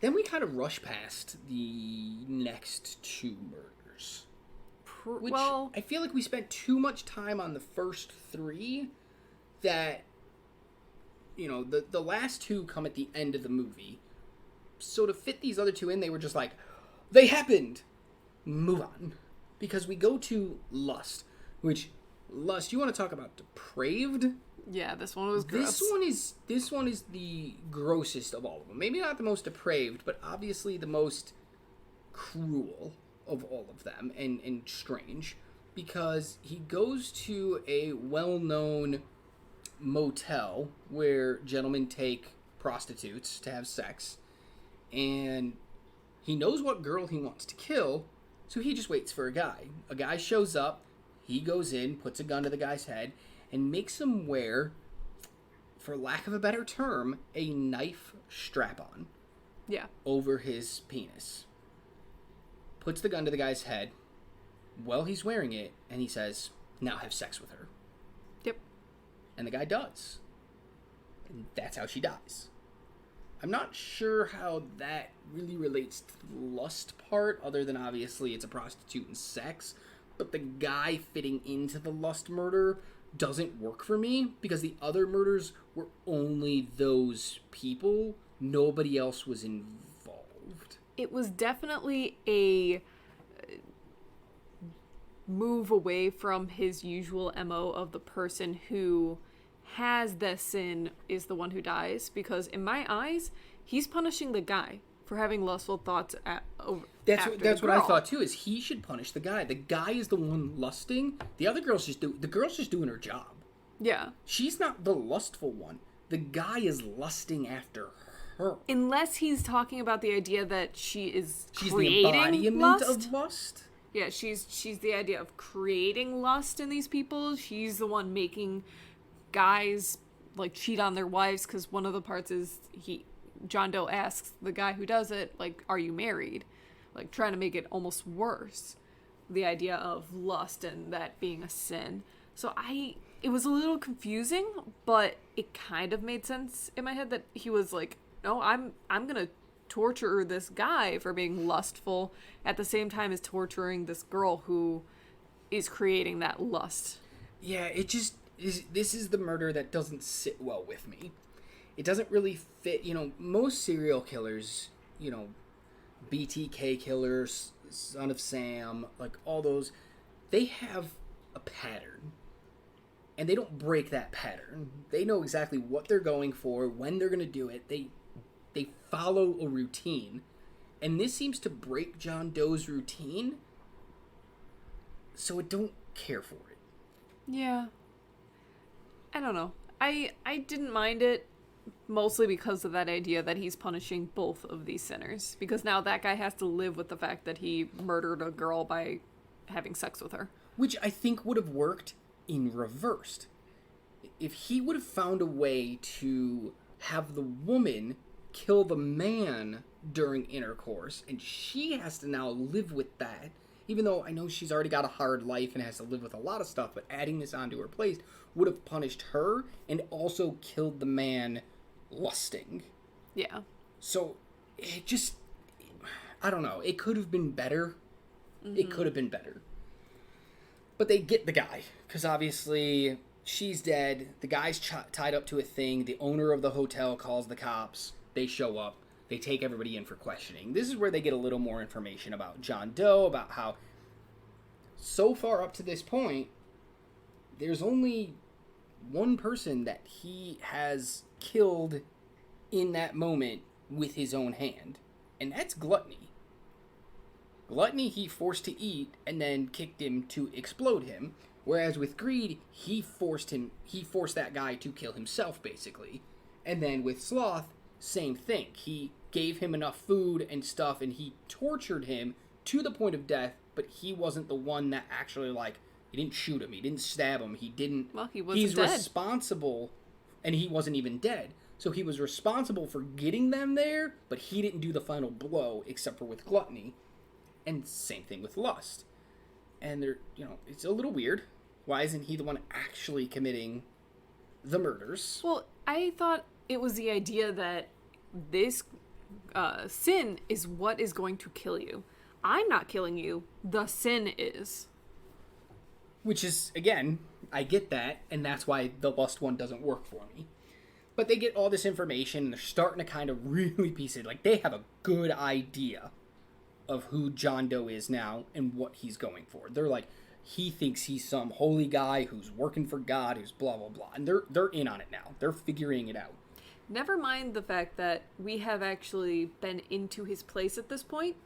Then we kind of rush past the next 2 murders. Which I feel like we spent too much time on the first 3 that, the last 2 come at the end of the movie. So to fit these other 2 in, they were just like, they happened! Move on. Because we go to Lust, which, you want to talk about depraved? Yeah, this one was gross. This one is the grossest of all of them. Maybe not the most depraved, but obviously the most cruel of all of them, and strange, because he goes to a well-known motel where gentlemen take prostitutes to have sex, and he knows what girl he wants to kill, so he just waits for a guy. A guy shows up, he goes in, puts a gun to the guy's head, and makes him wear, for lack of a better term, a knife strap-on. Yeah. Over his penis. Puts the gun to the guy's head while he's wearing it, and he says, now have sex with her. Yep. And the guy does. And that's how she dies. I'm not sure how that really relates to the lust part, other than obviously it's a prostitute and sex, but the guy fitting into the lust murder doesn't work for me, because the other murders were only those people. Nobody else was involved. It was definitely a move away from his usual MO of the person who has the sin is the one who dies, because in my eyes, he's punishing the guy for having lustful thoughts That's what I thought too. Is he should punish the guy. The guy is the one lusting. The other girl's just doing her job. Yeah. She's not the lustful one. The guy is lusting after her. Unless he's talking about the idea that she's the embodiment lust. of lust. Yeah, she's the idea of creating lust in these people. She's the one making guys like cheat on their wives, because one of the parts is John Doe asks the guy who does it, like, are you married? Like, trying to make it almost worse. The idea of lust and that being a sin. So it was a little confusing, but it kind of made sense in my head that he was like, no, I'm gonna torture this guy for being lustful at the same time as torturing this girl who is creating that lust. Yeah, it just is. This is the murder that doesn't sit well with me. It doesn't really fit. Most serial killers, BTK killers, Son of Sam, like all those, they have a pattern. And they don't break that pattern. They know exactly what they're going for, when they're going to do it. They follow a routine. And this seems to break John Doe's routine. So I don't care for it. Yeah. I don't know. I didn't mind it, mostly because of that idea that he's punishing both of these sinners. Because now that guy has to live with the fact that he murdered a girl by having sex with her. Which I think would have worked in reversed. If he would have found a way to have the woman kill the man during intercourse, and she has to now live with that, even though I know she's already got a hard life and has to live with a lot of stuff, but adding this onto her plate would have punished her and also killed the man lusting. Yeah. So it just, I don't know, it could have been better. Mm-hmm. It could have been better. But they get the guy, because obviously she's dead. The guy's tied up to a thing. The owner of the hotel calls the cops. They show up. They take everybody in for questioning. This is where they get a little more information about John Doe, about how so far up to this point, there's only one person that he has killed in that moment with his own hand, and that's Gluttony. Gluttony he forced to eat and then kicked him to explode him, whereas with Greed, he forced that guy to kill himself, basically. And then with Sloth, same thing. He gave him enough food and stuff, and he tortured him to the point of death, but he wasn't the one that actually, he didn't shoot him, he didn't stab him, he didn't... Well, he wasn't He's dead. responsible, and he wasn't even dead. So he was responsible for getting them there, but he didn't do the final blow, except for with Gluttony. And same thing with Lust. And they're, it's a little weird. Why isn't he the one actually committing the murders? Well, I thought it was the idea that this sin is what is going to kill you. I'm not killing you. The sin is. Which is, again, I get that, and that's why the Lust one doesn't work for me. But they get all this information, and they're starting to kind of really piece it. They have a good idea of who John Doe is now and what he's going for. They're like, he thinks he's some holy guy who's working for God, who's blah, blah, blah. And they're in on it now. They're figuring it out. Never mind the fact that we have actually been into his place at this point.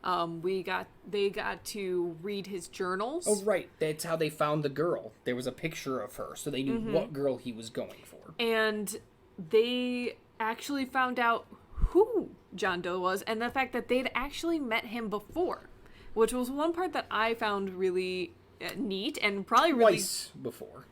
They got to read his journals. Oh, right. That's how they found the girl. There was a picture of her, so they knew what girl he was going for. And they actually found out who John Doe was, and the fact that they'd actually met him before, which was one part that I found really neat and probably really... Twice before.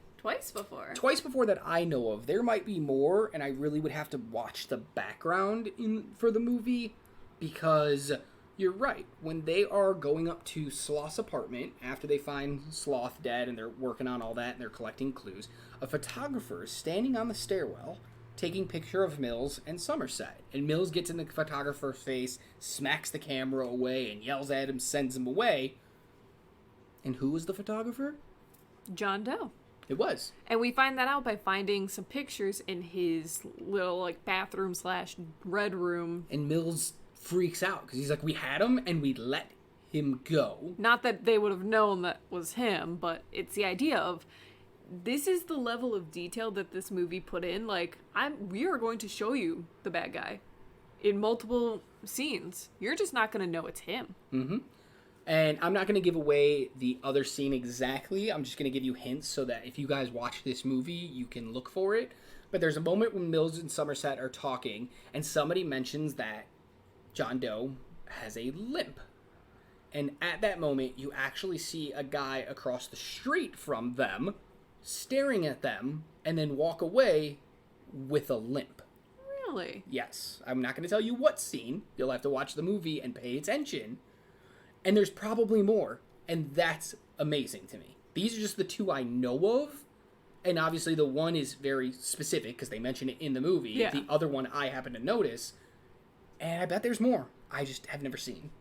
Twice before that I know of. There might be more, and I really would have to watch the background for the movie, because you're right. When they are going up to Sloth's apartment, after they find Sloth dead, and they're working on all that, and they're collecting clues, a photographer is standing on the stairwell, taking picture of Mills and Somerset. And Mills gets in the photographer's face, smacks the camera away, and yells at him, sends him away. And who was the photographer? John Doe. It was. And we find that out by finding some pictures in his little, bathroom / red room. And Mills freaks out, because he's like, we had him, and we let him go. Not that they would have known that was him, but it's the idea of, this is the level of detail that this movie put in. We are going to show you the bad guy. in multiple scenes. You're just not going to know it's him. Mm-hmm. And I'm not going to give away the other scene exactly. I'm just going to give you hints so that if you guys watch this movie, you can look for it. But there's a moment when Mills and Somerset are talking, and somebody mentions that John Doe has a limp. And at that moment, you actually see a guy across the street from them, staring at them, and then walk away with a limp. Really? Yes. I'm not going to tell you what scene. You'll have to watch the movie and pay attention. And there's probably more. And that's amazing to me. These are just the two I know of. And obviously the one is very specific because they mention it in the movie. Yeah. The other one I happen to notice. And I bet there's more. I just have never seen.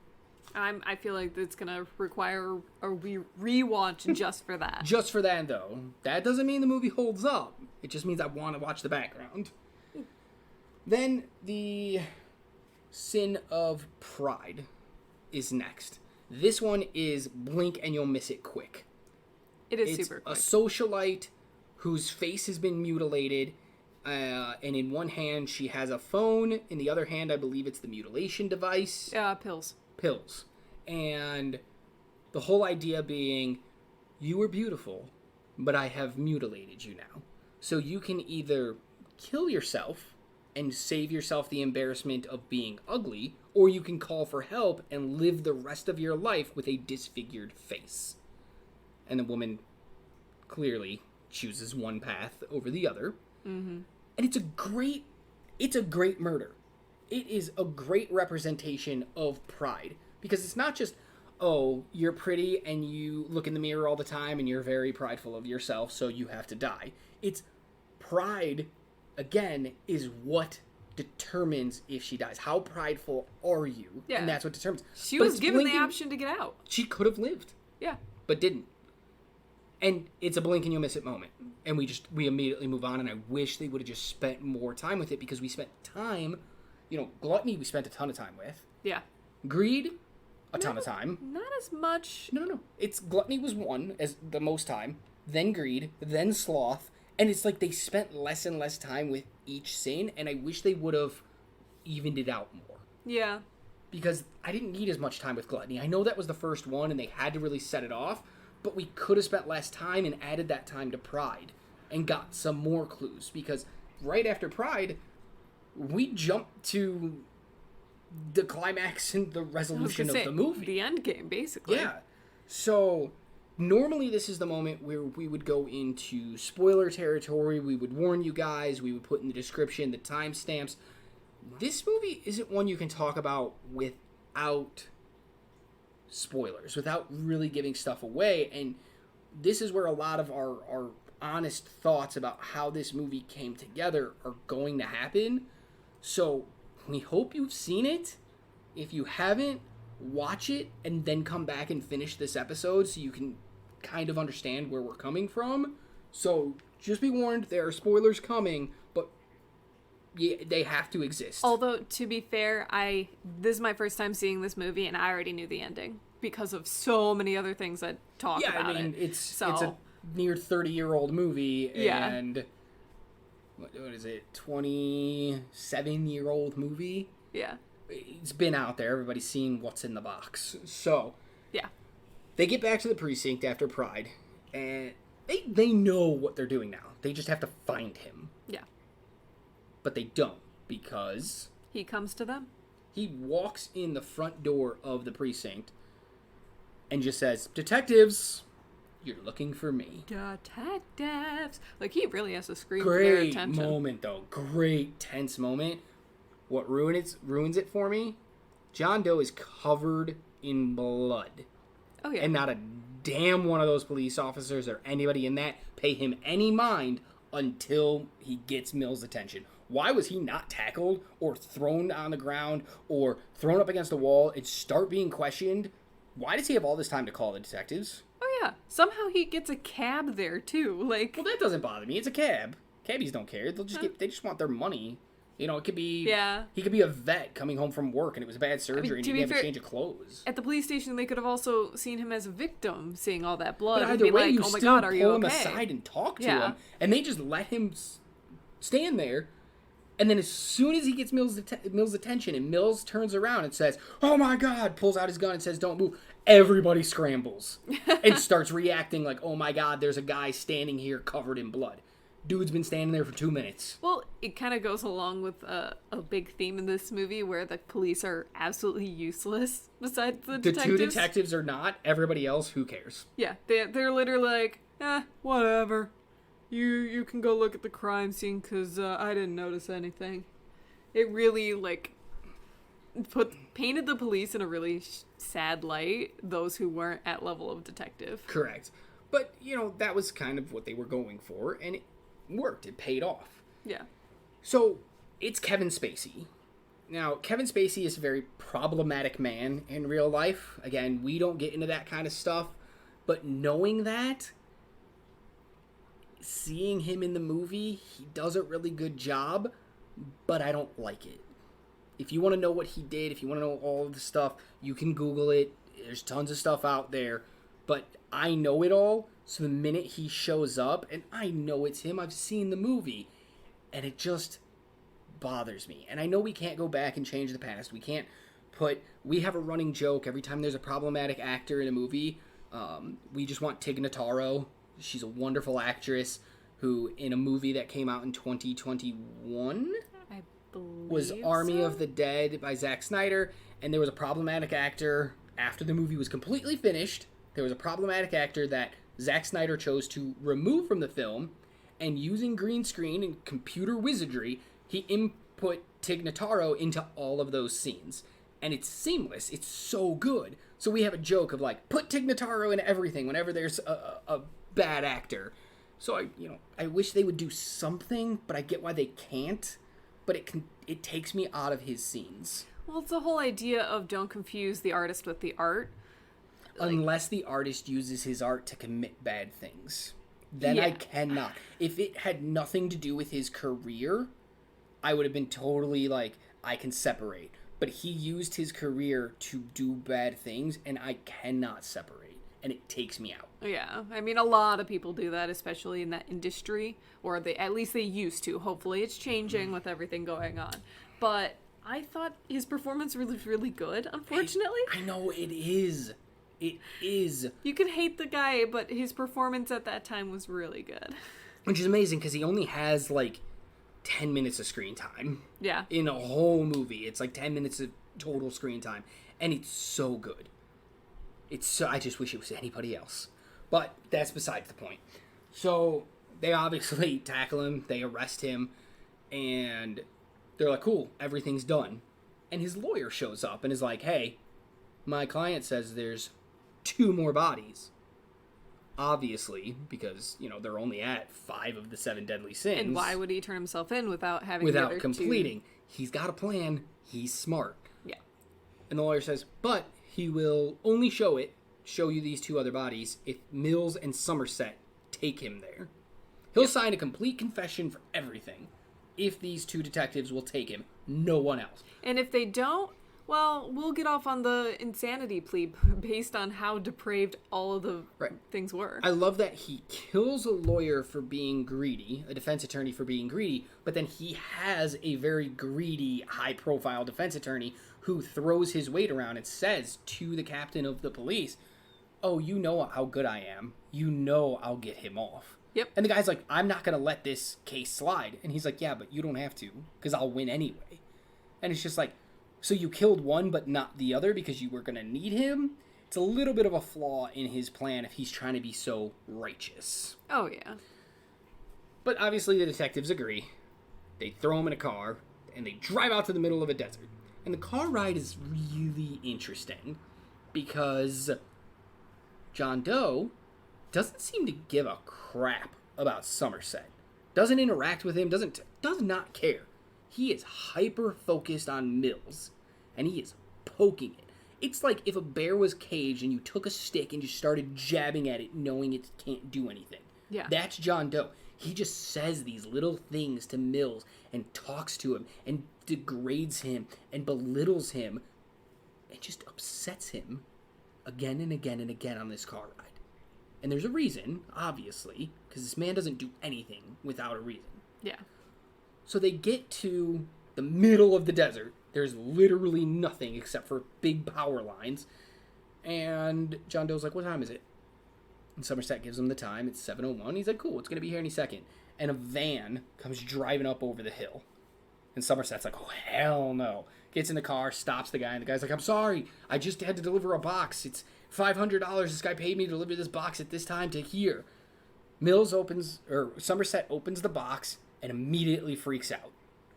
I feel like it's going to require a rewatch just for that. Just for that, though. That doesn't mean the movie holds up. It just means I want to watch the background. Then the sin of pride is next. This one is blink and you'll miss it quick. It is It's super a quick. socialite whose face has been mutilated, and in one hand she has a phone, in the other hand I believe it's the mutilation device. Pills. And the whole idea being, you were beautiful, but I have mutilated you now. So you can either kill yourself and save yourself the embarrassment of being ugly, or you can call for help and live the rest of your life with a disfigured face. And the woman clearly chooses one path over the other. Mm-hmm. And it's a great murder. It is a great representation of pride. Because it's not just, oh, you're pretty and you look in the mirror all the time and you're very prideful of yourself, so you have to die. It's pride, again, is what determines if she dies. How prideful are you? Yeah. And that's what determines. She But was it's given blinking. the option to get out. She could have lived, Yeah. but didn't. And it's a blink and you'll miss it moment. And we immediately move on, and I wish they would have just spent more time with it, because we spent time, gluttony we spent a ton of time with. Yeah. Greed, a ton of time. Not as much. No. It's gluttony was one as the most time, then greed, then sloth, and it's like they spent less and less time with each sin, and I wish they would have evened it out more. Yeah. Because I didn't need as much time with gluttony. I know that was the first one, and they had to really set it off, but we could have spent less time and added that time to pride and got some more clues, because right after pride, we jumped to the climax and the resolution of the movie. The end game, basically. Yeah. So, normally this is the moment where we would go into spoiler territory. We would warn you guys. We would put in the description the timestamps. This movie isn't one you can talk about without spoilers, without really giving stuff away. And this is where a lot of our honest thoughts about how this movie came together are going to happen. So, we hope you've seen it. If you haven't, watch it and then come back and finish this episode so you can kind of understand where we're coming from. So just be warned, there are spoilers coming, but yeah, they have to exist. Although, to be fair, this is my first time seeing this movie, and I already knew the ending because of so many other things that talk about it. It's a near 30-year-old movie, Yeah. and what is it, 27-year-old movie? Yeah. It's been out there. Everybody's seen what's in the box. So, Yeah. they get back to the precinct after Pride, and they know what they're doing now. They just have to find him. Yeah. But they don't, because He comes to them. he walks in the front door of the precinct and just says, "Detectives, you're looking for me." Detectives. Like, he really has to scream for their Great attention. moment, though. Great, tense moment. What ruins it for me? John Doe is covered in blood. Oh, yeah. And not a damn one of those police officers or anybody in that pay him any mind until he gets Mills' attention. Why was he not tackled or thrown on the ground or thrown up against a wall and start being questioned? Why does he have all this time to call the detectives? Oh, yeah. Somehow he gets a cab there, too. Like, Well, that doesn't bother me. It's a cab. Cabbies don't care. They just want their money. It could be... Yeah. He could be a vet coming home from work and it was a bad surgery and to he be didn't have a fair, change of clothes. at the police station, they could have also seen him as a victim, seeing all that blood, But and either be way, like, you oh my still god, are you pull him okay? aside and talk to Yeah. him. And they just let him stand there. And then as soon as he gets Mills' attention and Mills turns around and says, "Oh my God," pulls out his gun and says, "Don't move," everybody scrambles and starts reacting like, "Oh my God, there's a guy standing here covered in blood." Dude's been standing there for 2 minutes. Well, it kind of goes along with a big theme in this movie where the police are absolutely useless besides the detectives. The two detectives are not. Everybody else, who cares? Yeah, they're literally like, whatever. You can go look at the crime scene because I didn't notice anything. It really, like, painted the police in a really sad light, those who weren't at level of detective. Correct. But, that was kind of what they were going for, and it worked. It paid off. Yeah. So, it's Kevin Spacey. Now, Kevin Spacey is a very problematic man in real life. Again, we don't get into that kind of stuff. But knowing that, seeing him in the movie, he does a really good job, but I don't like it. If you want to know what he did, if you want to know all of the stuff, you can Google it. There's tons of stuff out there. But I know it all, so the minute he shows up, and I know it's him, I've seen the movie, and it just bothers me. And I know we can't go back and change the past. We have a running joke every time there's a problematic actor in a movie. We just want Tig Notaro. She's a wonderful actress who, in a movie that came out in 2021, I believe was Army of the Dead by Zack Snyder, and there was a problematic actor after the movie was completely finished. There was a problematic actor that Zack Snyder chose to remove from the film, and using green screen and computer wizardry, he input Tig Notaro into all of those scenes. And it's seamless. It's so good. So we have a joke of like, put Tig Notaro in everything whenever there's a bad actor. So I wish they would do something, but I get why they can't. But it takes me out of his scenes. Well, it's the whole idea of don't confuse the artist with the art. Unless the artist uses his art to commit bad things. Then I cannot. If it had nothing to do with his career, I would have been totally like, I can separate. But he used his career to do bad things, and I cannot separate. And it takes me out. Yeah, I mean, a lot of people do that, especially in that industry, or at least they used to. Hopefully it's changing with everything going on. But I thought his performance was really good, unfortunately. I know, it is. It is. You can hate the guy, but his performance at that time was really good. Which is amazing, because he only has, 10 minutes of screen time. Yeah. In a whole movie. It's 10 minutes of total screen time. And it's so good. I just wish it was anybody else. But that's besides the point. So, they obviously tackle him, they arrest him, and they're like, cool, everything's done. And his lawyer shows up and is like, hey, my client says there's 2 more bodies. Obviously, because, they're only at 5 of the 7 deadly sins. And why would he turn himself in without having without the other completing? 2? He's got a plan. He's smart. Yeah. And the lawyer says, but he will only show you these 2 other bodies if Mills and Somerset take him there. He'll sign a complete confession for everything if these 2 detectives will take him. No one else. And if they don't, well, we'll get off on the insanity plea based on how depraved all of the things were. I love that he kills a lawyer for being greedy, a defense attorney for being greedy, but then he has a very greedy, high-profile defense attorney who throws his weight around and says to the captain of the police, oh, you know how good I am. You know I'll get him off. Yep. And the guy's like, I'm not going to let this case slide. And he's like, yeah, but you don't have to, because I'll win anyway. And it's just like, so you killed one but not the other because you were going to need him? It's a little bit of a flaw in his plan if he's trying to be so righteous. Oh, yeah. But obviously the detectives agree. They throw him in a car, and they drive out to the middle of a desert. And the car ride is really interesting because John Doe doesn't seem to give a crap about Somerset. Doesn't interact with him, does not care. He is hyper-focused on Mills, and he is poking it. It's like if a bear was caged and you took a stick and just started jabbing at it knowing it can't do anything. Yeah. That's John Doe. He just says these little things to Mills and talks to him and degrades him and belittles him and just upsets him again and again and again on this car ride. And there's a reason, obviously, because this man doesn't do anything without a reason. Yeah. So they get to the middle of the desert. There's literally nothing except for big power lines. And John Doe's like, what time is it? And Somerset gives him the time. It's 7:01. He's like, cool, it's going to be here any second. And a van comes driving up over the hill. And Somerset's like, oh, hell no. Gets in the car, stops the guy, and the guy's like, I'm sorry. I just had to deliver a box. It's $500. This guy paid me to deliver this box at this time to here. Somerset opens the box and immediately freaks out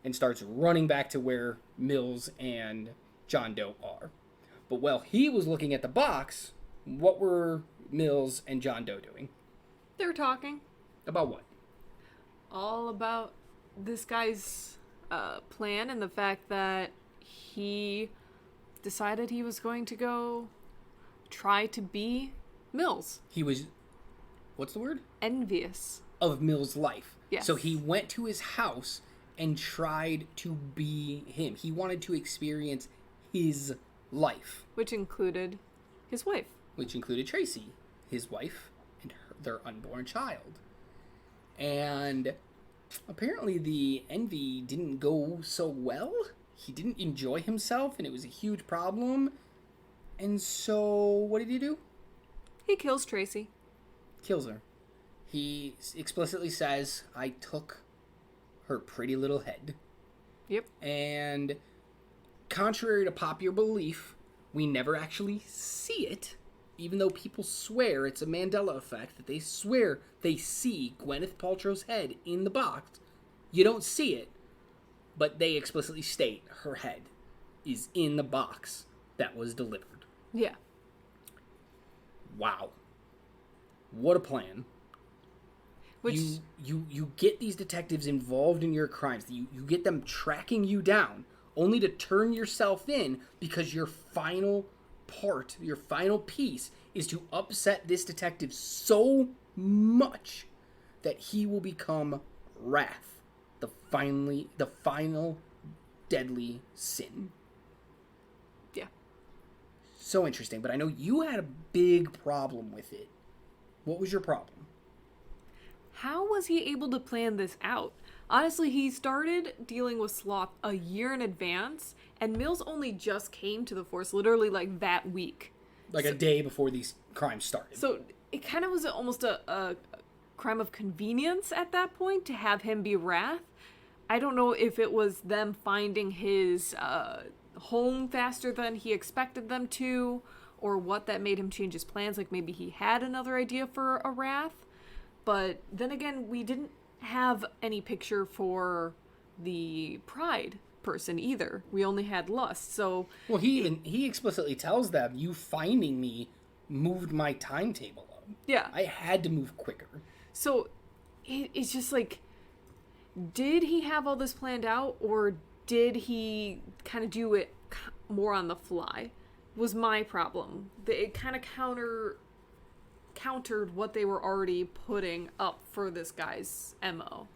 and starts running back to where Mills and John Doe are. But while he was looking at the box, what were Mills and John Doe doing? They were talking. About what? All about this guy's plan and the fact that he decided he was going to go try to be Mills. He was, what's the word? Envious. Of Mills' life. Yes. So he went to his house and tried to be him. He wanted to experience his life. Which included his wife. Which included Tracy, his wife, and their unborn child. And apparently the envy didn't go so well. He didn't enjoy himself, and it was a huge problem. And so, what did he do? He kills Tracy. Kills her. He explicitly says, I took her pretty little head. Yep. And contrary to popular belief, we never actually see it, even though people swear it's a Mandela effect, that they swear they see Gwyneth Paltrow's head in the box. You don't see it, but they explicitly state her head is in the box that was delivered. Yeah. Wow. What a plan. Which you get these detectives involved in your crimes. You get them tracking you down, only to turn yourself in because your final part, your final piece, is to upset this detective so much that he will become wrath, the final deadly sin. Yeah. So interesting, but I know you had a big problem with it. What was your problem? How was he able to plan this out? Honestly, he started dealing with Sloth a year in advance, and Mills only just came to the force literally like that week. Like a day before these crimes started. So it kind of was almost a crime of convenience at that point to have him be Wrath. I don't know if it was them finding his home faster than he expected them to, or what that made him change his plans. Like maybe he had another idea for a Wrath. But then again, we didn't have any picture for the Pride person either. We only had Lust. So well, he explicitly tells them, you finding me moved my timetable up. Yeah. I had to move quicker. So it's just like, did he have all this planned out, or did he kind of do it more on the fly? Was my problem. It kind of countered what they were already putting up for this guy's MO.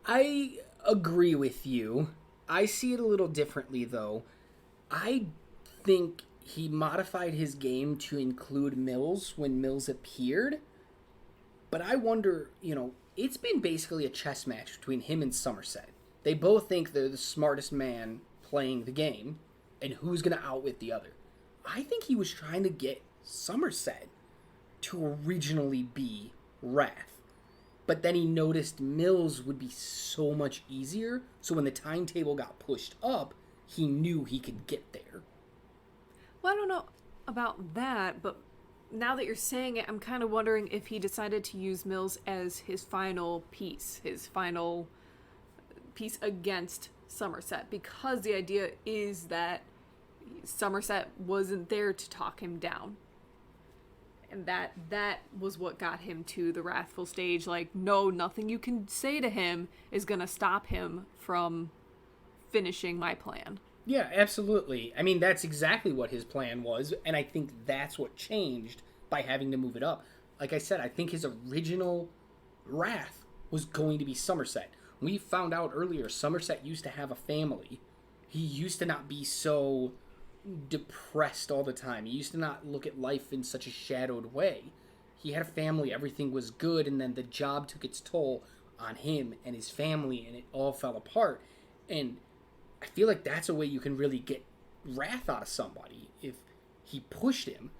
I agree with you. I see it a little differently, though. I think he modified his game to include Mills when Mills appeared. But I wonder, it's been basically a chess match between him and Somerset. They both think they're the smartest man playing the game, and who's going to outwit the other. I think he was trying to get Somerset to originally be Wrath. But then he noticed Mills would be so much easier, so when the timetable got pushed up, he knew he could get there. Well, I don't know about that, but now that you're saying it, I'm kind of wondering if he decided to use Mills as his final piece against Somerset, because the idea is that Somerset wasn't there to talk him down. And that was what got him to the wrathful stage. Like, no, nothing you can say to him is going to stop him from finishing my plan. Yeah, absolutely. I mean, that's exactly what his plan was, and I think that's what changed by having to move it up. Like I said, I think his original wrath was going to be Somerset. We found out earlier Somerset used to have a family. He used to not be so depressed all the time. He used to not look at life in such a shadowed way. He had a family, everything was good, and then the job took its toll. on him and his family, and it all fell apart. And I feel like that's a way you can really get wrath out of somebody, if he pushed him.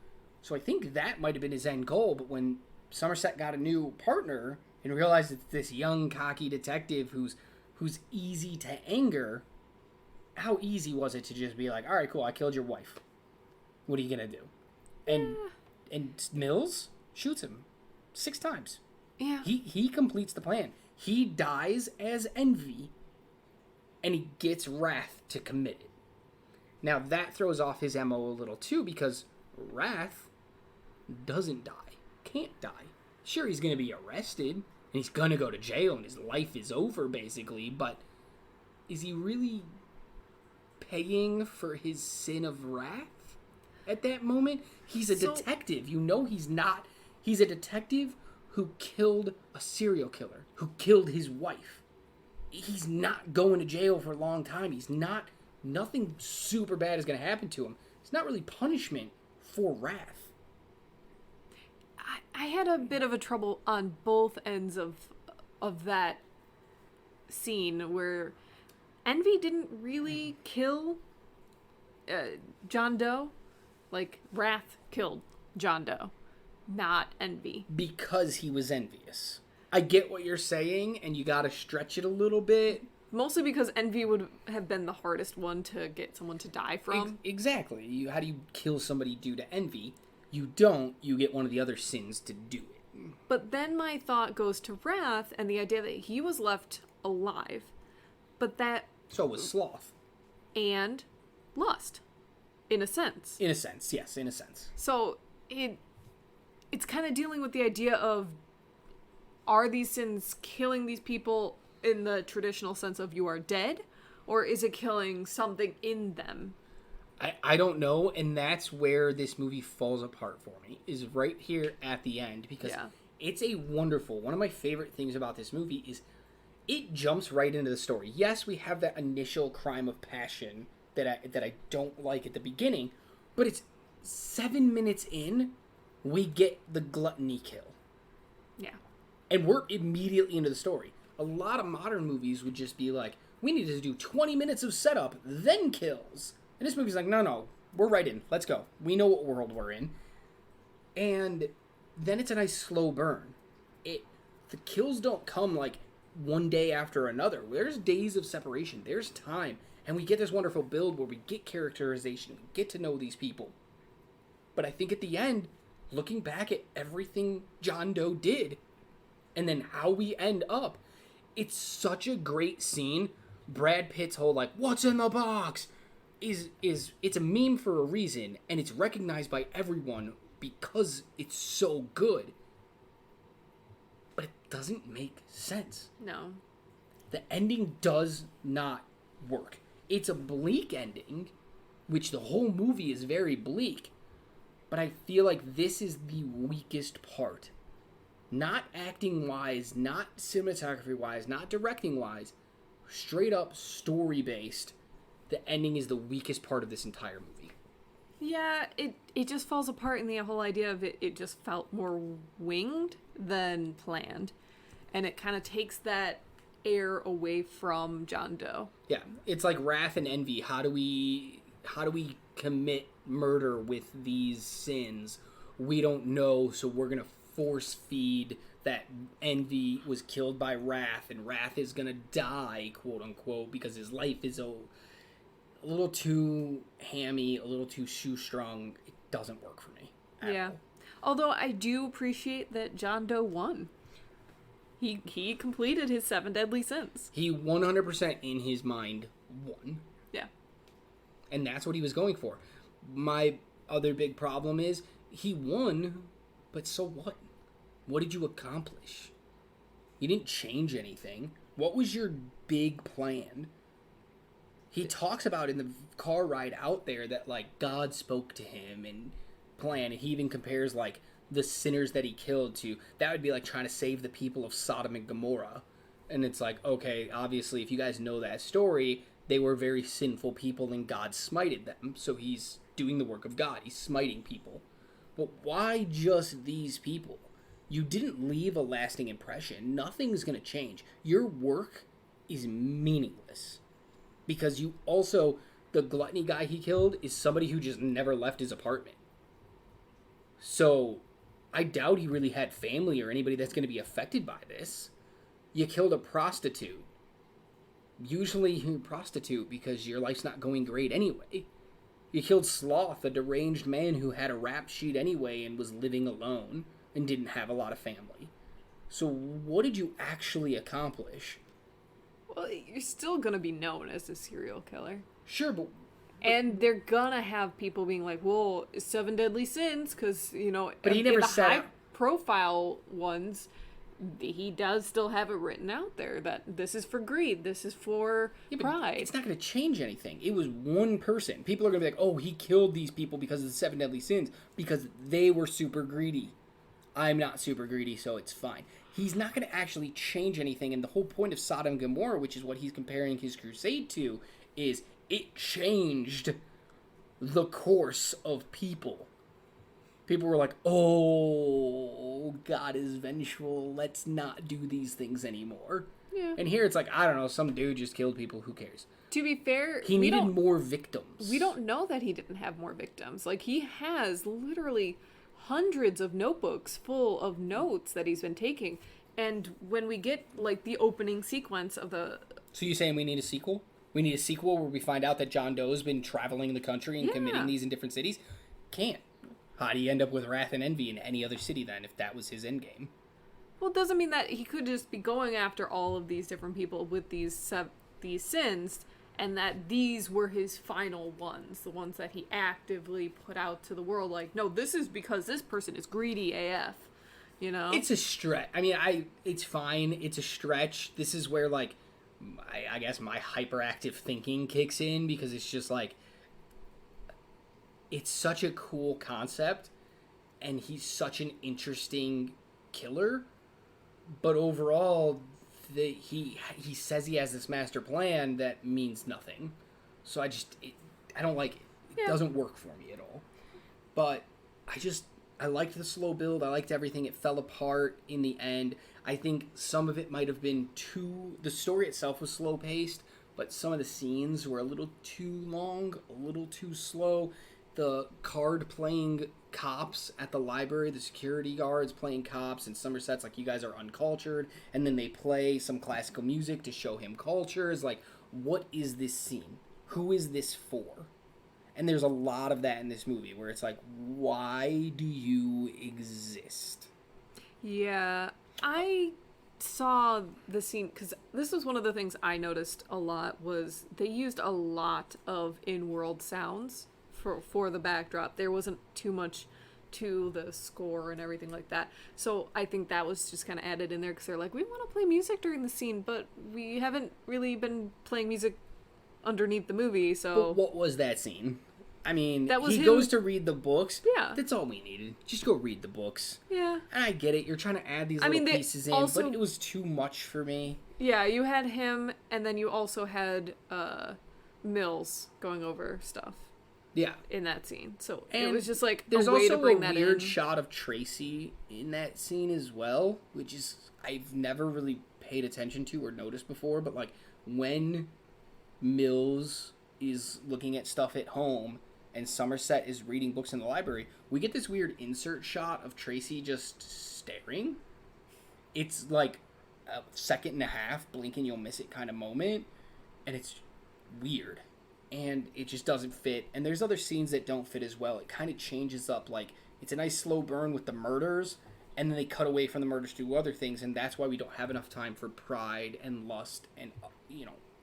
So I think that might have been his end goal, but when Somerset got a new partner and realized it's this young, cocky detective who's easy to anger, how easy was it to just be like, all right, cool, I killed your wife. What are you going to do? And Mills shoots him 6 times. Yeah. He completes the plan. He dies as Envy, and he gets Wrath to commit it. Now, that throws off his MO a little, too, because Wrath doesn't die. Can't die. Sure, he's going to be arrested, and he's going to go to jail, and his life is over, basically, but is he really paying for his sin of wrath at that moment? He's a detective. You know he's not. He's a detective who killed a serial killer, who killed his wife. He's not going to jail for a long time. He's not. Nothing super bad is going to happen to him. It's not really punishment for wrath. I had a bit of a trouble on both ends of that scene where Envy didn't really kill John Doe. Like, Wrath killed John Doe, not Envy. Because he was envious. I get what you're saying, and you gotta stretch it a little bit. Mostly because Envy would have been the hardest one to get someone to die from. Exactly. How do you kill somebody due to envy? You don't. You get one of the other sins to do it. But then my thought goes to Wrath and the idea that he was left alive. But that... So was Sloth. And Lust. In a sense. In a sense, yes, in a sense. So it's kind of dealing with the idea of, are these sins killing these people in the traditional sense of you are dead? Or is it killing something in them? I don't know, and that's where this movie falls apart for me, is right here at the end, because it's a wonderful, one of my favorite things about this movie is it jumps right into the story. Yes, we have that initial crime of passion that I don't like at the beginning, but it's 7 minutes in, we get the gluttony kill. Yeah. And we're immediately into the story. A lot of modern movies would just be like, we need to do 20 minutes of setup, then kills. And this movie's like, no, we're right in. Let's go. We know what world we're in. And then it's a nice slow burn. The kills don't come like one day after another. There's days of separation. There's time. And we get this wonderful build where we get characterization. We get to know these people. But I think at the end, looking back at everything John Doe did, and then how we end up, it's such a great scene. Brad Pitt's whole like, what's in the box? It's a meme for a reason, and it's recognized by everyone because it's so good. But it doesn't make sense. No. The ending does not work. It's a bleak ending, which the whole movie is very bleak, but I feel like this is the weakest part. Not acting-wise, not cinematography-wise, not directing-wise, straight up story-based. The ending is the weakest part of this entire movie. Yeah, it just falls apart in the whole idea of it just felt more winged than planned. And it kind of takes that air away from John Doe. Yeah, it's like Wrath and Envy. How do we commit murder with these sins? We don't know, so we're going to force feed that Envy was killed by Wrath, and Wrath is going to die, quote unquote, because his life is a little too hammy, a little too shoestrung. It doesn't work for me. Yeah. Although I do appreciate that John Doe won. He completed his 7 deadly sins. He 100% in his mind won. Yeah. And that's what he was going for. My other big problem is he won, but so what? What did you accomplish? You didn't change anything. What was your big plan? He talks about in the car ride out there that, like, God spoke to him and planned. He even compares, like, the sinners that he killed to, that would be like trying to save the people of Sodom and Gomorrah. And it's like, okay, obviously, if you guys know that story, they were very sinful people and God smited them. So he's doing the work of God. He's smiting people. But why just these people? you didn't leave a lasting impression. Nothing's going to change. Your work is meaningless. Because you also, the gluttony guy he killed is somebody who just never left his apartment. So, I doubt he really had family or anybody that's going to be affected by this. You killed a prostitute. Usually you're a prostitute because your life's not going great anyway. You killed Sloth, a deranged man who had a rap sheet anyway and was living alone and didn't have a lot of family. So what did you actually accomplish? Well, you're still gonna be known as a serial killer. Sure, but... And they're gonna have people being like, well, 7 deadly sins, because, But he never the said... high-profile ones, he does still have it written out there that this is for greed, this is for pride. It's not going to change anything. It was one person. People are going to be like, oh, he killed these people because of the 7 deadly sins because they were super greedy. I'm not super greedy, so it's fine. He's not going to actually change anything, and the whole point of Sodom and Gomorrah, which is what he's comparing his crusade to, is it changed the course of people. People were like, oh, God is vengeful. Let's not do these things anymore. Yeah. And here it's like, I don't know, some dude just killed people. Who cares? To be fair, he needed more victims. We don't know that he didn't have more victims. Like, he has literally hundreds of notebooks full of notes that he's been taking. And when we get, like, the opening sequence of the... So you're saying we need a sequel? We need a sequel where we find out that John Doe's been traveling the country and committing these in different cities? Can't. How do you end up with wrath and envy in any other city then, if that was his endgame? Well, it doesn't mean that he could just be going after all of these different people with these sins, and that these were his final ones, the ones that he actively put out to the world. Like, no, this is because this person is greedy AF, It's a stretch. I mean, it's fine. It's a stretch. This is where, like, I guess my hyperactive thinking kicks in, because it's just like, it's such a cool concept, and he's such an interesting killer, but overall, he says he has this master plan that means nothing. So I don't like it. It doesn't work for me at all. But I liked the slow build. I liked everything. It fell apart in the end. I think some of it might have been the story itself was slow paced, but some of the scenes were a little too long, a little too slow. The card-playing cops at the library, the security guards playing cops, and Somerset's like, you guys are uncultured, and then they play some classical music to show him culture. It's like, what is this scene? Who is this for? And there's a lot of that in this movie, where it's like, why do you exist? Yeah, I saw the scene, because this was one of the things I noticed a lot, was they used a lot of in-world sounds for the backdrop. There wasn't too much to the score and everything like that. So I think that was just kind of added in there because they're like, we want to play music during the scene, but we haven't really been playing music underneath the movie, so... But what was that scene? I mean, that was he him... goes to read the books. Yeah. That's all we needed. Just go read the books. Yeah. And I get it. You're trying to add these little pieces in, also... but it was too much for me. Yeah, you had him, and then you also had Mills going over stuff. Yeah. In that scene. So and it was just like there's a way also to bring a that weird in. shot of Tracy in that scene as well, which is I've never really paid attention to or noticed before, but like when Mills is looking at stuff at home and Somerset is reading books in the library, we get this weird insert shot of Tracy just staring. It's like a second and a half, blink and you'll miss it kind of moment, and it's weird. And it just doesn't fit. And there's other scenes that don't fit as well. It kind of changes up. Like, it's a nice slow burn with the murders, and then they cut away from the murders to other things, and that's why we don't have enough time for pride and lust and,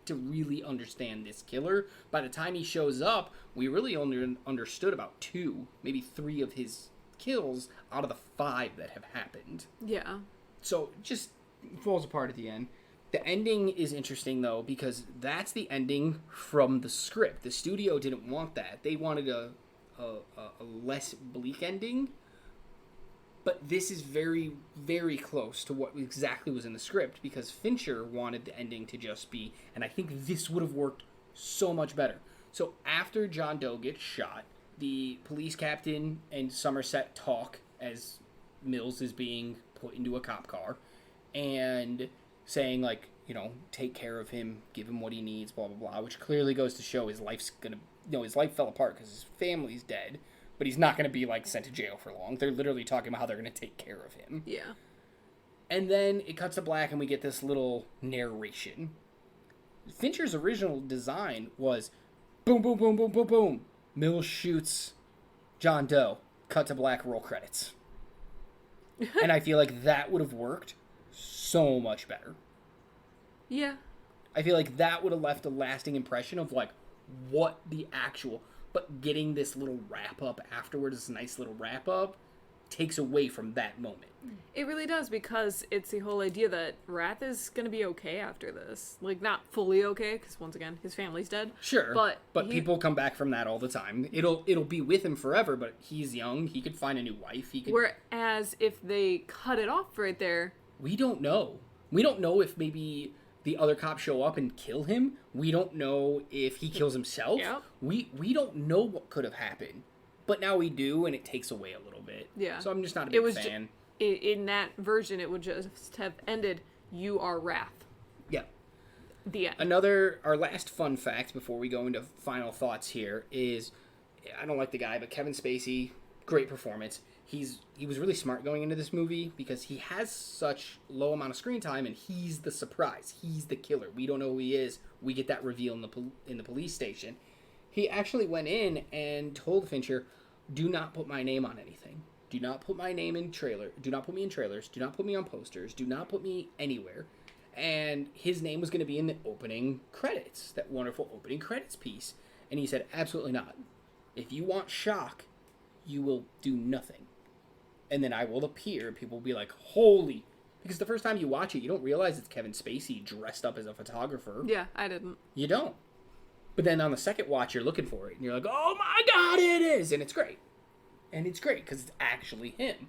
to really understand this killer. By the time he shows up, we really only understood about 2, maybe 3 of his kills out of the 5 that have happened. Yeah. So, it just falls apart at the end. The ending is interesting, though, because that's the ending from the script. The studio didn't want that. They wanted a less bleak ending. But this is very, very close to what exactly was in the script, because Fincher wanted the ending to just be, and I think this would have worked so much better. So after John Doe gets shot, the police captain and Somerset talk as Mills is being put into a cop car and saying, like, you know, take care of him, give him what he needs, blah, blah, blah, which clearly goes to show his life's gonna, you know, his life fell apart because his family's dead, but he's not gonna be, like, sent to jail for long. They're literally talking about how they're gonna take care of him. Yeah. And then it cuts to black and we get this little narration. Fincher's original design was boom, boom, boom, boom, boom, boom. Mills shoots John Doe. Cut to black, roll credits. And I feel like that would have worked so much better. Yeah. I feel like that would have left a lasting impression of, like, what the actual... But getting this little wrap-up afterwards, this nice little wrap-up, takes away from that moment. It really does, because it's the whole idea that Wrath is going to be okay after this. Like, not fully okay, because once again, his family's dead. Sure, but people come back from that all the time. It'll be with him forever, but he's young. He could find a new wife. He could. Whereas if they cut it off right there... We don't know. We don't know if maybe the other cops show up and kill him. We don't know if he kills himself. Yep. We don't know what could have happened. But now we do, and it takes away a little bit. Yeah. So I'm just not a big fan. In that version, it would just have ended, you are Wrath. Yeah. The end. Our last fun fact before we go into final thoughts here is, I don't like the guy, but Kevin Spacey, great performance. He was really smart going into this movie because he has such low amount of screen time, and he's the surprise. He's the killer. We don't know who he is. We get that reveal in the police station. He actually went in and told Fincher, do not put my name on anything. Do not put my name in trailer. Do not put me in trailers. Do not put me on posters. Do not put me anywhere. And his name was going to be in the opening credits, that wonderful opening credits piece. And he said, absolutely not. If you want shock, you will do nothing. And then I will appear, and people will be like, holy. Because the first time you watch it, you don't realize it's Kevin Spacey dressed up as a photographer. Yeah, I didn't. You don't. But then on the second watch, you're looking for it. And you're like, oh my God, it is. And it's great. And it's great because it's actually him.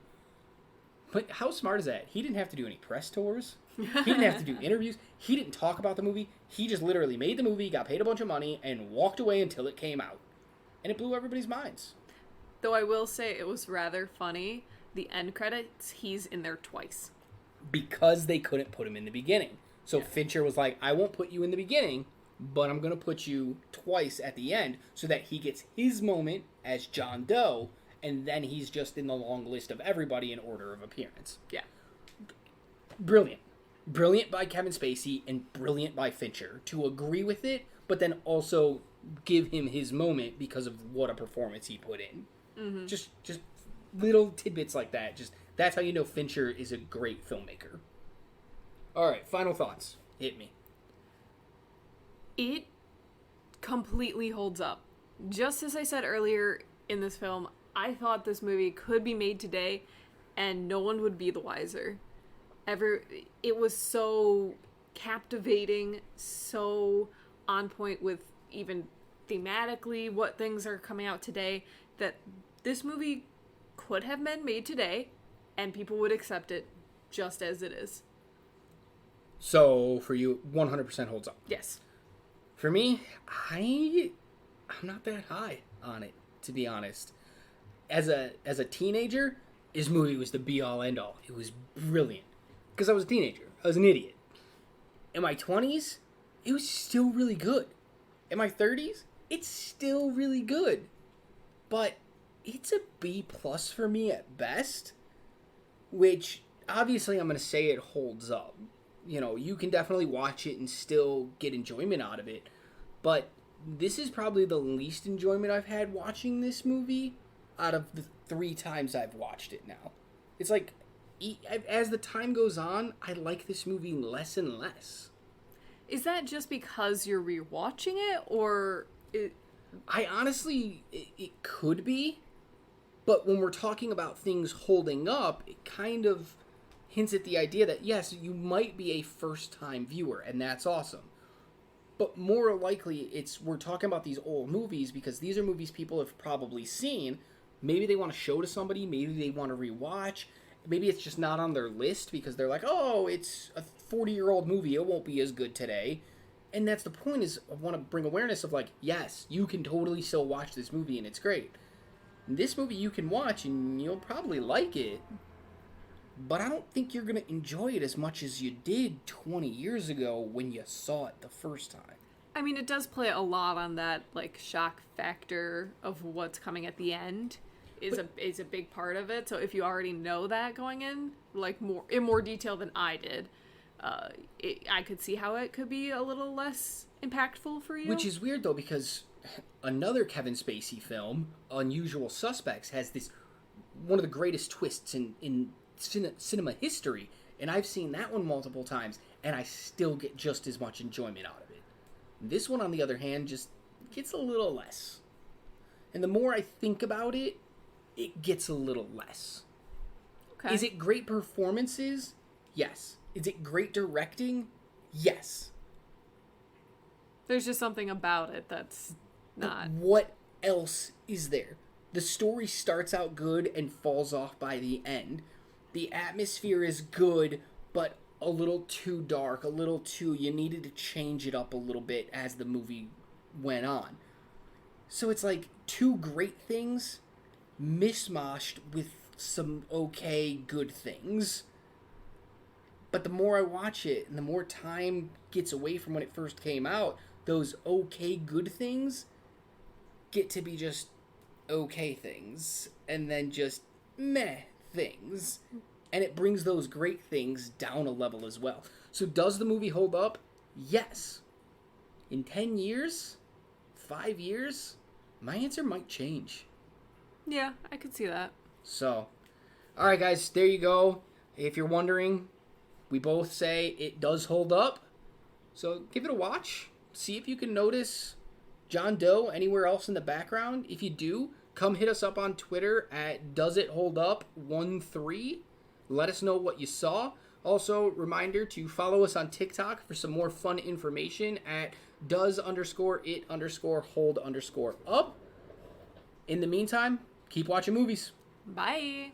But how smart is that? He didn't have to do any press tours. He didn't have to do interviews. He didn't talk about the movie. He just literally made the movie, got paid a bunch of money, and walked away until it came out. And it blew everybody's minds. Though I will say it was rather funny. The end credits, he's in there twice. Because they couldn't put him in the beginning. So Fincher was like, I won't put you in the beginning, but I'm going to put you twice at the end so that he gets his moment as John Doe, and then he's just in the long list of everybody in order of appearance. Yeah. Brilliant. Brilliant by Kevin Spacey and brilliant by Fincher to agree with it, but then also give him his moment because of what a performance he put in. Mm-hmm. Just little tidbits like that. Just that's how you know Fincher is a great filmmaker. All right, final thoughts. Hit me. It completely holds up. Just as I said earlier in this film, I thought this movie could be made today and no one would be the wiser. It was so captivating, so on point with even thematically what things are coming out today, that this movie could have been made today and people would accept it just as it is. So, for you, 100% holds up. Yes. For me, I'm not that high on it, to be honest. As a teenager, this movie was the be-all, end-all. It was brilliant. Because I was a teenager. I was an idiot. In my 20s, it was still really good. In my 30s, it's still really good. But it's a B+ for me at best, which obviously I'm going to say it holds up. You know, you can definitely watch it and still get enjoyment out of it. But this is probably the least enjoyment I've had watching this movie out of the 3 times I've watched it now. It's like, as the time goes on, I like this movie less and less. Is that just because you're rewatching it, or... I honestly, it could be. But when we're talking about things holding up, it kind of hints at the idea that, yes, you might be a first-time viewer, and that's awesome. But more likely, we're talking about these old movies because these are movies people have probably seen. Maybe they want to show to somebody. Maybe they want to rewatch. Maybe it's just not on their list because they're like, oh, it's a 40-year-old movie. It won't be as good today. And that's the point, is I want to bring awareness of, like, yes, you can totally still watch this movie and it's great. This movie you can watch and you'll probably like it. but I don't think you're going to enjoy it as much as you did 20 years ago when you saw it the first time. I mean, it does play a lot on that, like, shock factor of what's coming at the end is a big part of it. So if you already know that going in, like, more detail than I did, I could see how it could be a little less impactful for you. Which is weird, though, because another Kevin Spacey film, Unusual Suspects, has this one of the greatest twists in cinema history, and I've seen that one multiple times, and I still get just as much enjoyment out of it. This one, on the other hand, just gets a little less. And the more I think about it, it gets a little less. Okay. Is it great performances? Yes. Is it great directing? Yes. There's just something about it that's not... But what else is there? The story starts out good and falls off by the end. The atmosphere is good, but a little too dark, a little too... You needed to change it up a little bit as the movie went on. So it's like two great things mishmashed with some okay good things. But the more I watch it, and the more time gets away from when it first came out, those okay good things get to be just okay things, and then just meh things. And it brings those great things down a level as well. So does the movie hold up? Yes. In 10 years? 5 years? My answer might change. Yeah, I could see that. So, alright guys, there you go. If you're wondering, we both say it does hold up. So give it a watch. See if you can notice John Doe anywhere else in the background. If you do, come hit us up on Twitter at doesitholdup13. Let us know what you saw. Also, reminder to follow us on TikTok for some more fun information at does_it_hold_up. In the meantime, keep watching movies. Bye.